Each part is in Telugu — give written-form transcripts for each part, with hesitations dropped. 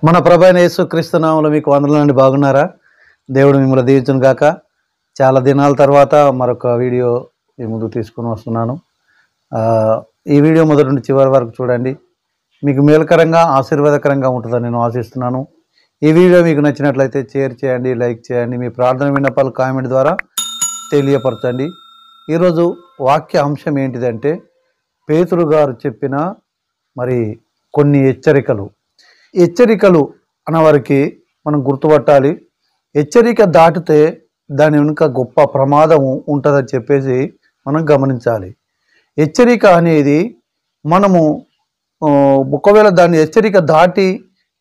మన ప్రభైన యేసుక్రీస్తు నామములో మీకు వందనాలండి. బాగున్నారా? దేవుడు మిమ్మల్ని దీవించును గాక. చాలా దినాల తర్వాత మరొక వీడియో మీ ముందుకు తీసుకొని వస్తున్నాను. ఈ వీడియో మొదటి నుండి చివరి వరకు చూడండి. మీకు మేలుకరంగా ఆశీర్వాదకరంగా ఉంటుందని నేను ఆశిస్తున్నాను. ఈ వీడియో మీకు నచ్చినట్లయితే షేర్ చేయండి, లైక్ చేయండి, మీ ప్రార్థన విన్నపాలు కామెంట్ ద్వారా తెలియపరచండి. ఈరోజు వాక్య అంశం ఏంటిదంటే పేతురు గారు చెప్పిన మరి కొన్ని హెచ్చరికలు అన్నవారికి మనం గుర్తుపట్టాలి. హెచ్చరిక దాటితే దాని వెనుక గొప్ప ప్రమాదం ఉంటుందని చెప్పేసి మనం గమనించాలి. హెచ్చరిక అనేది మనము ఒకవేళ దాన్ని హెచ్చరిక దాటి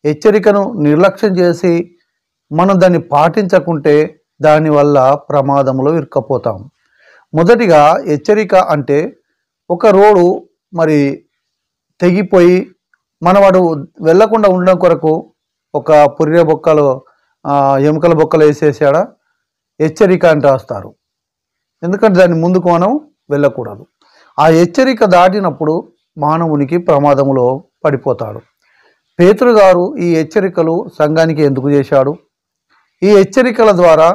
హెచ్చరికను నిర్లక్ష్యం చేసి మనం దాన్ని పాటించకుంటే దానివల్ల ప్రమాదంలో ఇరుక్కపోతాం. మొదటిగా హెచ్చరిక అంటే ఒక రోడ్డు మరి తెగిపోయి మనవాడు వెళ్ళకుండా ఉండడం కొరకు ఒక పుర్రె బొక్కలు ఎముకల బొక్కలు వేసేసాడ హెచ్చరిక అని రాస్తారు. ఎందుకంటే దాన్ని ముందుకు మనం వెళ్ళకూడదు. ఆ హెచ్చరిక దాటినప్పుడు మానవునికి ప్రమాదంలో పడిపోతాడు. పేతురు గారు ఈ హెచ్చరికలు సంఘానికి ఎందుకు చేశాడు? ఈ హెచ్చరికల ద్వారా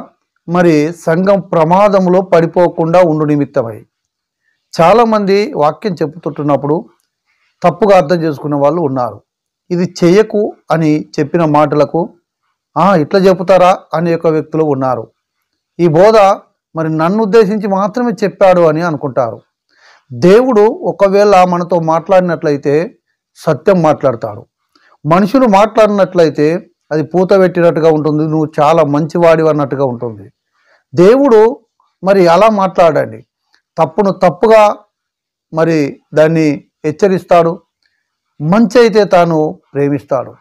మరి సంఘం ప్రమాదంలో పడిపోకుండా ఉండు నిమిత్తమై చాలామంది వాక్యం చెప్పుతుంటున్నప్పుడు తప్పుగా అర్థం చేసుకునే వాళ్ళు ఉన్నారు. ఇది చెయ్యకు అని చెప్పిన మాటలకు ఇట్లా చెబుతారా అనే యొక్క వ్యక్తులు ఉన్నారు. ఈ బోధ మరి నన్ను ఉద్దేశించి మాత్రమే చెప్పాడు అని అనుకుంటారు. దేవుడు ఒకవేళ మనతో మాట్లాడినట్లయితే సత్యం మాట్లాడతాడు. మనుషులు మాట్లాడినట్లయితే అది పూత పెట్టినట్టుగా ఉంటుంది, నువ్వు చాలా మంచివాడివి అన్నట్టుగా ఉంటుంది. దేవుడు మరి అలా మాట్లాడండి, తప్పును తప్పుగా మరి దాన్ని హెచ్చరిస్తాడు, మంచి అయితే తాను ప్రేమిస్తాడు.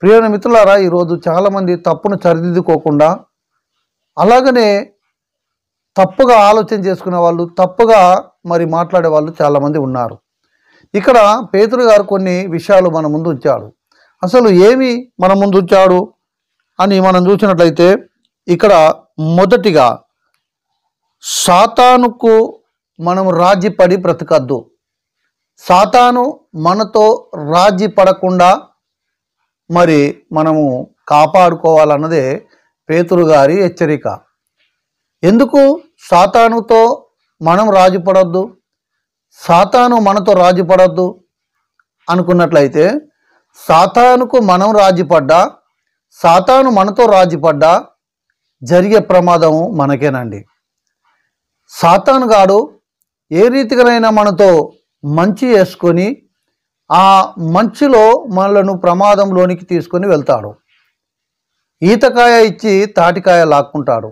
ప్రియమైన మిత్రులారా, ఈరోజు చాలామంది తప్పును సరిదిద్దుకోకుండా అలాగనే తప్పుగా ఆలోచన చేసుకునే వాళ్ళు, తప్పుగా మరి మాట్లాడే వాళ్ళు చాలామంది ఉన్నారు. ఇక్కడ పేతురు గారు కొన్ని విషయాలు మన ముందు ఉంచాడు. అసలు ఏమి మన ముందు ఉంచాడు అని మనం చూసినట్లయితే ఇక్కడ మొదటిగా సాతానుకు మనం రాజీపడి బ్రతకద్దు. సాతాను మనతో రాజీ పడకుండా మరి మనము కాపాడుకోవాలన్నదే పేతురు గారి హెచ్చరిక. ఎందుకు సాతానుతో మనం రాజీ పడొద్దు, సాతాను మనతో రాజీ పడొద్దు అనుకున్నట్లయితే సాతానుకు మనం రాజీ పడ్డా, సాతాను మనతో రాజీ పడ్డా జరిగే ప్రమాదం మనకేనండి. సాతాను గాడు ఏ రీతిగానైనా మనతో మంచి చేసుకొని ఆ మంచిలో మనలను ప్రమాదంలోనికి తీసుకొని వెళ్తాడు. ఈతకాయ ఇచ్చి తాటికాయ లాక్కుంటాడు.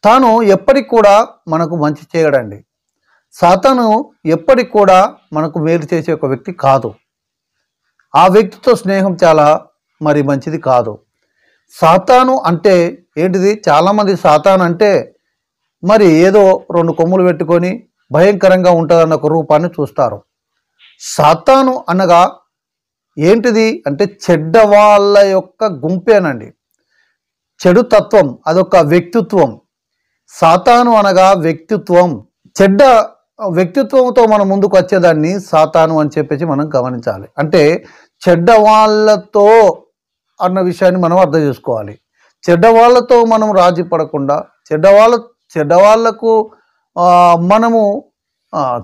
తాను ఎప్పటికి కూడా మనకు మంచి చేయడండి. సాతాను ఎప్పటికి కూడా మనకు మేలు చేసే ఒక వ్యక్తి కాదు. ఆ వ్యక్తితో స్నేహం చాలా మరి మంచిది కాదు. సాతాను అంటే ఏంటిది? చాలామంది సాతాను అంటే మరి ఏదో రెండు కొమ్ములు పెట్టుకొని భయంకరంగా ఉంటుందన్న ఒక రూపాన్ని చూస్తారు. సాతాను అనగా ఏంటిది అంటే చెడ్డ వాళ్ళ యొక్క గుంపేనండి. చెడు తత్వం, అదొక వ్యక్తిత్వం. సాతాను అనగా వ్యక్తిత్వం. చెడ్డ వ్యక్తిత్వంతో మనం ముందుకు వచ్చేదాన్ని సాతాను అని చెప్పేసి మనం గమనించాలి. అంటే చెడ్డ వాళ్ళతో అన్న విషయాన్ని మనం అర్థం చేసుకోవాలి. చెడ్డవాళ్ళతో మనం రాజీ పడకుండా, చెడ్డవాళ్లకు మనము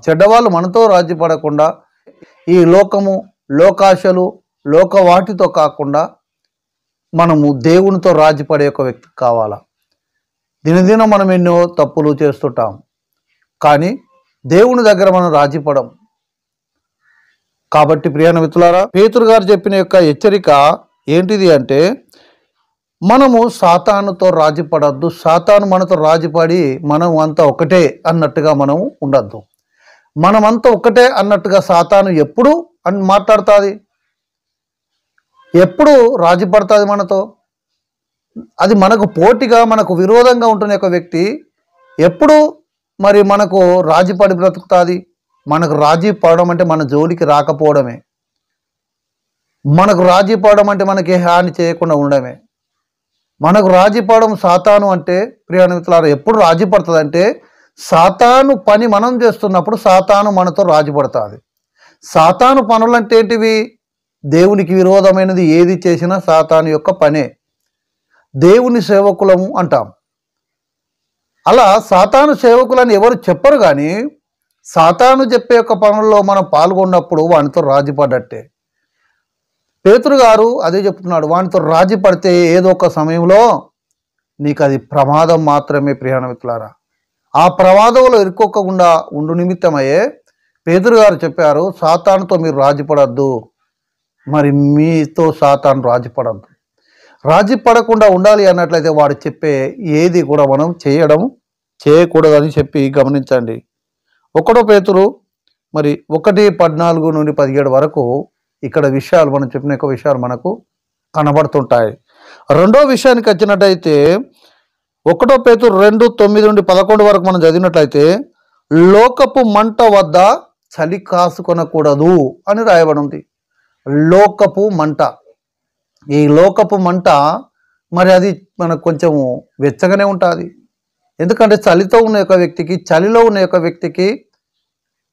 చెడ్డవాళ్ళు మనతో రాజీ పడకుండా ఈ లోకము, లోకాశలు, లోక వాటితో కాకుండా మనము దేవునితో రాజీ పడే ఒక వ్యక్తి కావాలా. దినదినం మనం ఎన్నో తప్పులు చేస్తుంటాం, కానీ దేవుని దగ్గర మనం రాజీ పడం. కాబట్టి ప్రియమైన మిత్రులారా, పేతురు గారు చెప్పిన యొక్క హెచ్చరిక ఏంటిది అంటే మనము సాతానుతో రాజీ పడద్దు. సాతాను మనతో రాజీపడి మనం అంతా ఒకటే అన్నట్టుగా మనం ఉండద్దు. మనమంతా ఒకటే అన్నట్టుగా సాతాను ఎప్పుడు మాట్లాడుతుంది, ఎప్పుడు రాజీ పడుతుంది మనతో. అది మనకు పోటీగా, మనకు విరోధంగా ఉంటున్న ఒక వ్యక్తి ఎప్పుడు మరి మనకు రాజీపడి బ్రతుకుతుంది. మనకు రాజీ పడడం అంటే మన జోలికి రాకపోవడమే. మనకు రాజీ పడడం అంటే మనకి హాని చేయకుండా ఉండడమే. మనకు రాజీ పడడం సాతాను అంటే ప్రియమైన మిత్రులారా ఎప్పుడు రాజీ పడుతుంది అంటే సాతాను పని మనం చేస్తున్నప్పుడు సాతాను మనతో రాజీ పడుతుంది. సాతాను పనులు అంటే ఏంటివి? దేవునికి విరోధమైనది ఏది చేసినా సాతాను యొక్క పనే. దేవుని సేవకులము అంటాం. అలా సాతాను సేవకులని ఎవరు చెప్పరు, కానీ సాతాను చెప్పే యొక్క పనుల్లో మనం పాల్గొన్నప్పుడు వానితో రాజీ పడ్డట్టే. పేతురు గారు అదే చెప్తున్నాడు, వానితో రాజీ పడితే ఏదో ఒక సమయంలో నీకు అది ప్రమాదం మాత్రమే. ప్రియాణమిత్రులారా, ఆ ప్రమాదంలో ఇరుక్కోకుండా ఉండు నిమిత్తమయ్యే పేతురు గారు చెప్పారు, సాతానుతో మీరు రాజీ పడద్దు, మరి మీతో సాతాను రాజీ పడద్దు. రాజీ పడకుండా ఉండాలి అన్నట్లయితే వాడు చెప్పే ఏది కూడా మనం చేయకూడదని చెప్పి గమనించండి. 1 పేతురు మరి 1:14 నుండి 17 వరకు ఇక్కడ విషయాలు మనం చెప్పిన యొక్క విషయాలు మనకు కనబడుతుంటాయి. రెండో విషయానికి వచ్చినట్టయితే 1 పేతురు 2:9 నుండి 11 వరకు మనం చదివినట్లయితే లోకపు మంట వద్ద చలి కాసుకొనకూడదు అని రాయబడి ఉంది. లోకపు మంట, ఈ లోకపు మంట మరి అది మనకు కొంచెం వెచ్చగానే ఉంటుంది. ఎందుకంటే చలితో ఉన్న యొక్క వ్యక్తికి, చలిలో ఉన్న యొక్క వ్యక్తికి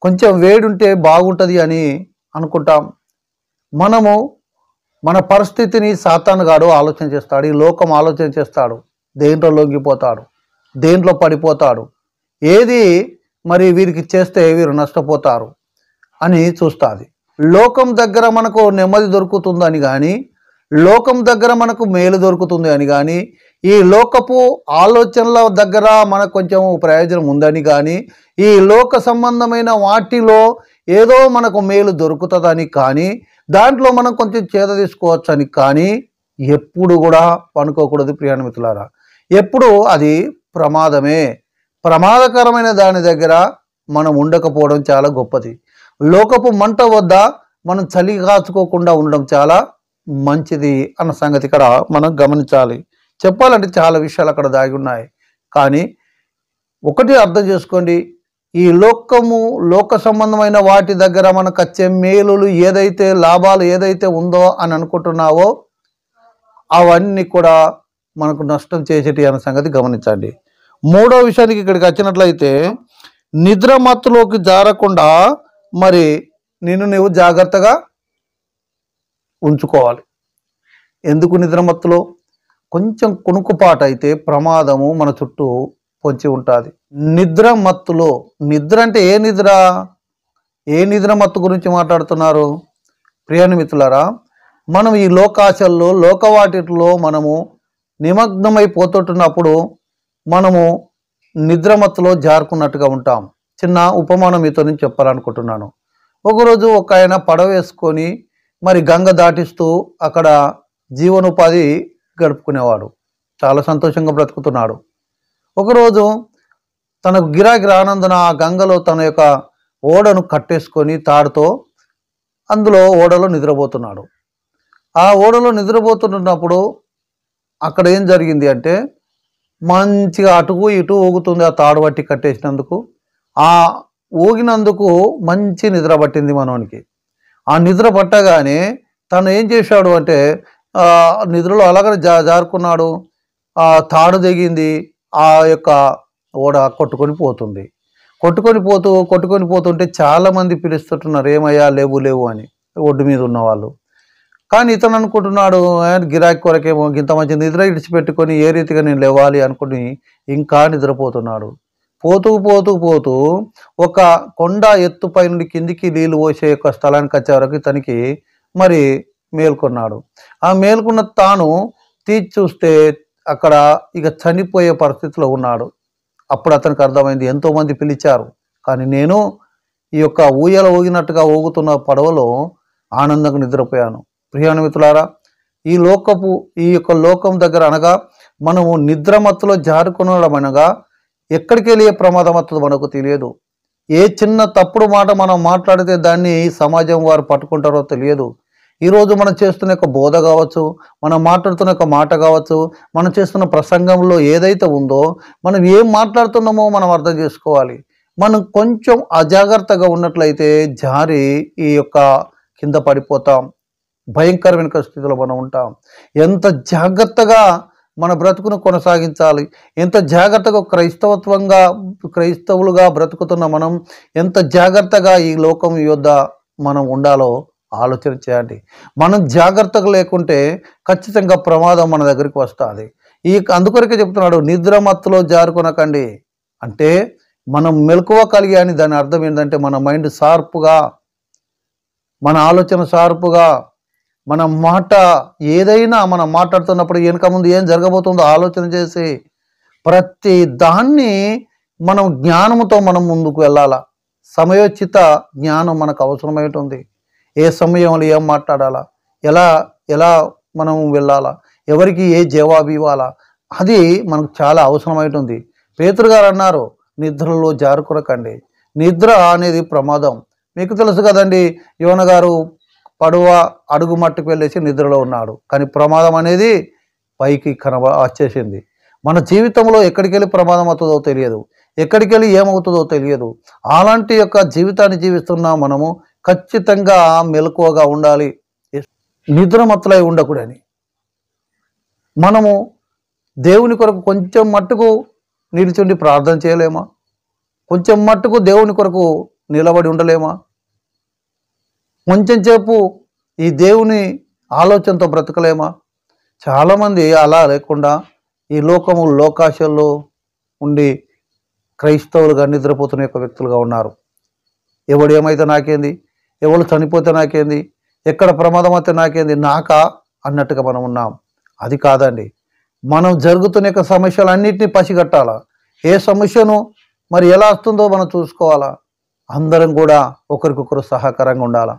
కొంచెం వేడుంటే బాగుంటుంది అని అనుకుంటాం. మనము మన పరిస్థితిని సాతాను గాడు ఆలోచన చేస్తాడు, ఈ లోకం ఆలోచన చేస్తాడు, దేంట్లో లొంగిపోతాడు, దేంట్లో పడిపోతాడు, ఏది మరి వీరికి చేస్తే వీరు నష్టపోతారు అని చూస్తుంది. లోకం దగ్గర మనకు నెమ్మది దొరుకుతుందని కానీ, లోకం దగ్గర మనకు మేలు దొరుకుతుంది అని కానీ, ఈ లోకపు ఆలోచనల దగ్గర మనకు కొంచెం ప్రయోజనం ఉందని కానీ, ఈ లోక సంబంధమైన వాటిలో ఏదో మనకు మేలు దొరుకుతుందని కానీ, దాంట్లో మనం కొంచెం చేద తీసుకోవచ్చు అని కానీ ఎప్పుడు కూడా పనుకోకూడదు. ప్రియాణమిత్రులారా, ఎప్పుడు అది ప్రమాదమే. ప్రమాదకరమైన దాని దగ్గర మనం ఉండకపోవడం చాలా గొప్పది. లోకపు మంట వద్ద మనం చలి కాచుకోకుండా ఉండడం చాలా మంచిది అన్న సంగతి ఇక్కడ మనం గమనించాలి. చెప్పాలంటే చాలా విషయాలు అక్కడ దాగి ఉన్నాయి, కానీ ఒకటి అర్థం చేసుకోండి, ఈ లోక సంబంధమైన వాటి దగ్గర మనకు వచ్చే మేలులు ఏదైతే, లాభాలు ఏదైతే ఉందో అని అనుకుంటున్నావో అవన్నీ కూడా మనకు నష్టం చేసేటి అన్న సంగతి గమనించండి. మూడో విషయానికి ఇక్కడికి వచ్చినట్లయితే నిద్ర మత్తులోకి జారకుండా మరి నువ్వు జాగ్రత్తగా ఉంచుకోవాలి. ఎందుకు నిద్రమత్తులో? కొంచెం కునుకుపాటు అయితే ప్రమాదము మన చుట్టూ పొంచి ఉంటుంది. నిద్ర మత్తులో, నిద్ర అంటే ఏ నిద్ర? ఏ నిద్ర మత్తు గురించి మాట్లాడుతున్నారు? ప్రియాణమిత్రులారా, మనం ఈ లోకాశల్లో, లోకవాటిలో మనము నిమగ్నమైపోతున్నప్పుడు మనము నిద్రమత్తులో జారుకున్నట్టుగా ఉంటాం. చిన్న ఉపమానం మీతో నేను చెప్పాలనుకుంటున్నాను. ఒకరోజు ఒక ఆయన పడవ వేసుకొని మరి గంగ దాటిస్తూ అక్కడ జీవనోపాధి గడుపుకునేవాడు, చాలా సంతోషంగా బ్రతుకుతున్నాడు. ఒకరోజు తనకు గిరాకీ రానందున ఆ గంగలో తన యొక్క ఓడను కట్టేసుకొని తాడుతో అందులో ఓడలో నిద్రపోతున్నాడు. ఆ ఓడలో నిద్రపోతున్నప్పుడు అక్కడ ఏం జరిగింది అంటే, మంచిగా అటుకు ఇటు ఊగుతుంది ఆ తాడు పట్టి కట్టేసినందుకు. ఆ ఊగినందుకు మంచి నిద్ర పట్టింది మనోనికి. ఆ నిద్ర పట్టగానే తను ఏం చేశాడు అంటే నిద్రలో అలాగనే జారుకున్నాడు. ఆ తాడు దిగింది, ఆ యొక్క ఓడ కొట్టుకొని పోతుంటే చాలామంది పిలుస్తుంటున్నారు, ఏమయ్యా లేవు అని, ఒడ్డు మీద ఉన్నవాళ్ళు. కానీ ఇతను అనుకుంటున్నాడు, గిరాకీ కొరకేమో ఇంత మంచి నిద్ర ఇడిచిపెట్టుకొని ఏ రీతిగా నేను లేవాలి అనుకుని ఇంకా నిద్రపోతున్నాడు. పోతూ ఒక కొండ ఎత్తుపై నుండి కిందికి నీళ్లు పోసే యొక్క స్థలానికి వచ్చే వరకు ఇతనికి మరి మేల్కొన్నాడు. ఆ మేల్కొన్న తాను తీసి చూస్తే అక్కడ ఇక చనిపోయే పరిస్థితిలో ఉన్నాడు. అప్పుడు అతనికి అర్థమైంది, ఎంతోమంది పిలిచారు కానీ నేను ఈ యొక్క ఊయల ఊగినట్టుగా ఊగుతున్న పడవలో ఆనందంగా నిద్రపోయాను. ప్రియాణమిత్రులారా, ఈ యొక్క లోకం దగ్గర అనగా మనము నిద్రమత్తులో జారుకునడం అనగా ఎక్కడికి వెళ్ళే ప్రమాదం వస్తుందో మనకు తెలియదు. ఏ చిన్న తప్పుడు మాట మనం మాట్లాడితే దాన్ని సమాజం వారు పట్టుకుంటారో తెలియదు. ఈరోజు మనం చేస్తున్న యొక్క బోధ కావచ్చు, మనం మాట్లాడుతున్న యొక్క మాట కావచ్చు, మనం చేస్తున్న ప్రసంగంలో ఏదైతే ఉందో మనం ఏం మాట్లాడుతున్నామో మనం అర్థం చేసుకోవాలి. మనం కొంచెం అజాగ్రత్తగా ఉన్నట్లయితే జారి ఈ యొక్క కింద పడిపోతాం, భయంకరమైన స్థితిలో మనం ఉంటాం. ఎంత జాగ్రత్తగా మన బ్రతుకును కొనసాగించాలి, ఎంత జాగ్రత్తగా క్రైస్తవులుగా బ్రతుకుతున్న మనం ఎంత జాగ్రత్తగా ఈ లోకం యొద్ద మనం ఉండాలో ఆలోచన చేయండి. మనం జాగ్రత్తగా లేకుంటే ఖచ్చితంగా ప్రమాదం మన దగ్గరికి వస్తుంది. అందుకొరకే చెప్తున్నాడు, నిద్ర మత్తులో జారుకొనకండి. అంటే మనం మెలకువ కలిగి అని దాని అర్థం ఏంటంటే మన మైండ్ షార్ప్గా, మన ఆలోచన షార్ప్గా, మన మాట ఏదైనా మనం మాట్లాడుతున్నప్పుడు వెనుక ముందు ఏం జరగబోతుందో ఆలోచన చేసి ప్రతి దాన్ని మనం జ్ఞానంతో మనం ముందుకు వెళ్ళాలా. సమయోచిత జ్ఞానం మనకు అవసరమైంటుంది. ఏ సమయంలో ఏం మాట్లాడాలా, ఎలా ఎలా మనం వెళ్ళాలా, ఎవరికి ఏ జవాబు ఇవ్వాలా, అది మనకు చాలా అవసరమైంటుంది. పేతురు గారు అన్నారు, నిద్రలో జారుకొనకండి. నిద్ర అనేది ప్రమాదం. మీకు తెలుసు కదండి, యోన గారు పడవ అడుగు మట్టుకు వెళ్ళేసి నిద్రలో ఉన్నాడు, కానీ ప్రమాదం అనేది పైకి వచ్చేసింది. మన జీవితంలో ఎక్కడికి వెళ్ళి ప్రమాదం అవుతుందో తెలియదు, ఎక్కడికి వెళ్ళి ఏమవుతుందో తెలియదు. అలాంటి యొక్క జీవితాన్ని జీవిస్తున్నా మనము ఖచ్చితంగా మెలకువగా ఉండాలి. నిద్ర మత్తులై ఉండకూడని మనము దేవుని కొరకు కొంచెం మట్టుకు నిలిచుండి ప్రార్థన చేయలేమా? కొంచెం మట్టుకు దేవుని కొరకు నిలబడి ఉండలేమా? కొంచెం సేపు ఈ దేవుని ఆలోచనతో బ్రతకలేమా? చాలామంది అలా లేకుండా ఈ లోకాశల్లో ఉండి క్రైస్తవులుగా నిద్రపోతున్న యొక్క వ్యక్తులుగా ఉన్నారు. ఎవడు ఏమైతే నాకేంది, ఎవరు చనిపోతే నాకేంది, ఎక్కడ ప్రమాదం అయితే నాకేంది, నాకా అన్నట్టుగా మనం ఉన్నాం. అది కాదండి. మనం జరుగుతున్న యొక్క సమస్యలన్నింటినీ పసిగట్టాలా. ఏ సమస్యను మరి ఎలా వస్తుందో మనం చూసుకోవాలా. అందరం కూడా ఒకరికొకరు సహకారంగా ఉండాలా.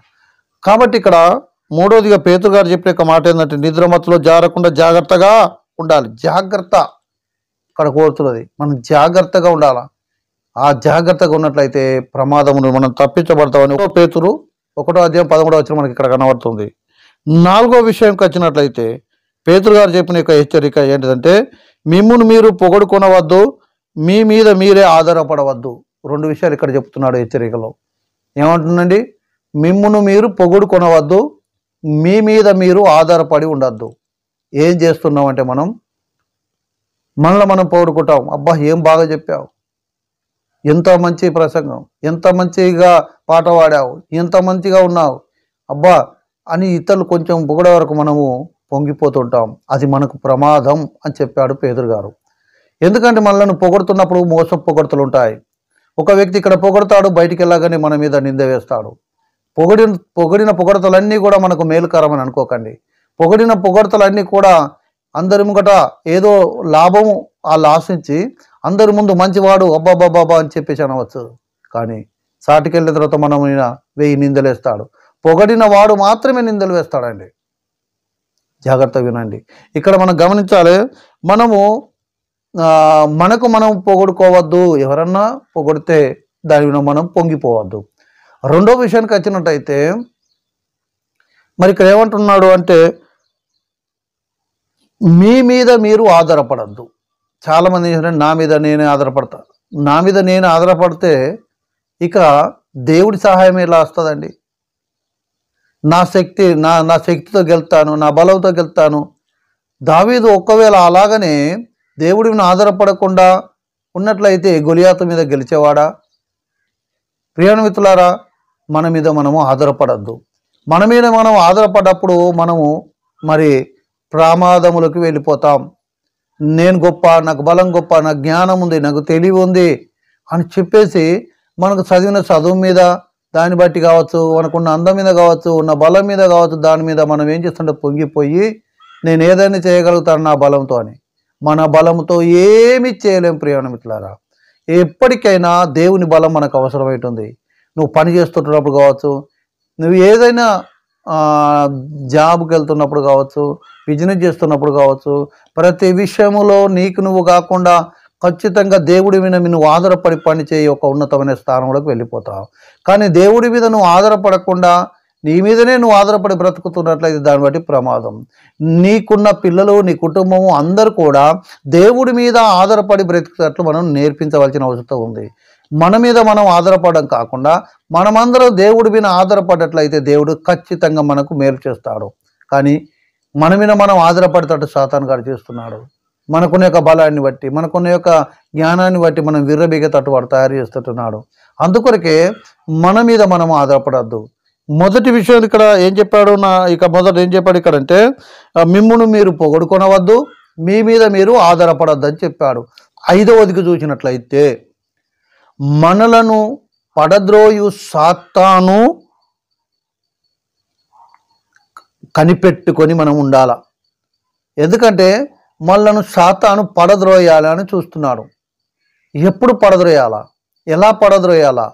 కాబట్టి ఇక్కడ మూడోదిగా పేతురు గారు చెప్పే ఒక మాట ఏంటంటే, నిద్ర మత్తులో జారకుండా జాగ్రత్తగా ఉండాలి. జాగ్రత్త ఇక్కడ కోరుతున్నది, మనం జాగ్రత్తగా ఉండాలా. ఆ జాగ్రత్తగా ఉన్నట్లయితే ప్రమాదమును మనం తప్పించబడతామని పేతురు 1వ అధ్యాయం 13వ వచనం మనకి ఇక్కడ కనబడుతుంది. 4వ విషయంకి వచ్చినట్లయితే పేతురు గారు చెప్పిన యొక్క హెచ్చరిక ఏంటిదంటే, మిమ్మును మీరు పొగడుకొనవద్దు, మీ మీద మీరే ఆధారపడవద్దు. 2 విషయాలు ఇక్కడ చెప్తున్నాడు హెచ్చరికలో. ఏమంటుందండి? మిమ్మును మీరు పొగడుకొనవద్దు, మీ మీద మీరు ఆధారపడి ఉండద్దు. ఏం చేస్తున్నామంటే మనల్ని మనం పొగడుకుంటాం. అబ్బా ఏం బాగా చెప్పావు, ఎంత మంచి ప్రసంగం, ఎంత మంచిగా పాట పాడావు, ఎంత మంచిగా ఉన్నావు అబ్బా అని ఇతరులు కొంచెం పొగడే వరకు మనము పొంగిపోతుంటాం. అది మనకు ప్రమాదం అని చెప్పాడు పేతురు గారు. ఎందుకంటే మనల్ని పొగడుతున్నప్పుడు మోసపు పొగడుతలు ఉంటాయి. ఒక వ్యక్తి ఇక్కడ పొగడతాడు, బయటికి వెళ్ళగానే మన మీద నింద వేస్తాడు. పొగిడిన పొగడతలన్నీ కూడా మనకు మేలుకరమని అనుకోకండి. పొగిడిన పొగడతలన్నీ కూడా అందరి ముంగట ఏదో లాభము ఆశించి అందరి ముందు మంచివాడు అబ్బాబాబా అని చెప్పేసి అనవచ్చు. కానీ సాటికి వెళ్ళిన తర్వాత మనం 1000 నిందలు వేస్తాడు. పొగడిన వాడు మాత్రమే నిందలు వేస్తాడండి. జాగ్రత్త వినండి. ఇక్కడ మనం గమనించాలి, మనకు మనం పొగడుకోవద్దు. ఎవరన్నా పొగిడితే దాని మనం పొంగిపోవద్దు. 2వ విషయానికి వచ్చినట్టయితే మరి ఇక్కడ ఏమంటున్నాడు అంటే, మీ మీద మీరు ఆధారపడద్దు. చాలామంది నా మీద నేనే ఆధారపడతా. నా మీద నేను ఆధారపడితే ఇక దేవుడి సహాయం ఎలా వస్తుందండి? నా శక్తితో గెలుతాను, నా బలంతో గెలుతాను. దావీదు ఒకవేళ అలాగనే దేవుడి మీద ఆధారపడకుండా ఉన్నట్లయితే గొలియాతు మీద గెలిచేవాడా? ప్రియమిత్రులారా, మన మీద మనము ఆధారపడద్దు. మన మీద మనం ఆధారపడ్డప్పుడు మనము మరి ప్రమాదములకు వెళ్ళిపోతాం. నేను గొప్ప, నాకు బలం గొప్ప, నాకు జ్ఞానం ఉంది, నాకు తెలివి ఉంది అని చెప్పేసి మనకు చదివిన చదువు మీద దాన్ని బట్టి కావచ్చు, మనకున్న అందం మీద కావచ్చు, ఉన్న బలం మీద కావచ్చు, దాని మీద మనం ఏం చేస్తుంటే పొంగిపోయి నేను ఏదైనా చేయగలుగుతాను నా బలంతో అని. మన బలంతో ఏమీ చేయలేం ప్రియమిత్రులారా. ఎప్పటికైనా దేవుని బలం మనకు అవసరమవుతుంది. నువ్వు పని చేస్తున్నప్పుడు కావచ్చు, నువ్వు ఏదైనా జాబ్కి వెళ్తున్నప్పుడు కావచ్చు, బిజినెస్ చేస్తున్నప్పుడు కావచ్చు, ప్రతి విషయంలో నీకు నువ్వు కాకుండా ఖచ్చితంగా దేవుడి మీద నువ్వు ఆధారపడి పని చేయి ఒక ఉన్నతమైన స్థానంలోకి వెళ్ళిపోతావు. కానీ దేవుడి మీద నువ్వు ఆధారపడకుండా నీ మీదనే నువ్వు ఆధారపడి బ్రతుకుతున్నట్లయితే దాన్ని బట్టి ప్రమాదం. నీకున్న పిల్లలు, నీ కుటుంబము అందరూ కూడా దేవుడి మీద ఆధారపడి బ్రతుకుతున్నట్లు మనం నేర్పించవలసిన అవసరం ఉంది. మన మీద మనం ఆధారపడడం కాకుండా మనమందరం దేవుడి మీద ఆధారపడ్డట్లయితే దేవుడు ఖచ్చితంగా మనకు మేలు చేస్తాడు. కానీ మన మీద మనం ఆధారపడేటట్టు సాతాను గారు చేస్తున్నాడు. మనకున్న యొక్క బలాన్ని బట్టి, మనకున్న యొక్క జ్ఞానాన్ని బట్టి మనం విర్రబిగేటట్టు వాడు తయారు చేస్తున్నాడు. అందుకొరకే మన మీద మనం ఆధారపడద్దు. మొదటి విషయం ఇక్కడ ఏం చెప్పాడు మొదట ఏం చెప్పాడు ఇక్కడ అంటే మిమ్మును మీరు పొగడుకొనవద్దు, మీ మీద మీరు ఆధారపడద్దు అని చెప్పాడు. 5వదికి చూసినట్లయితే మనలను పడద్రోయు సాతాను కనిపెట్టుకొని మనం ఉండాల. ఎందుకంటే మనలను సాతాను పడద్రోయాలని చూస్తున్నాడు. ఎప్పుడు పడద్రోయాలా, ఎలా పడద్రోయాలా,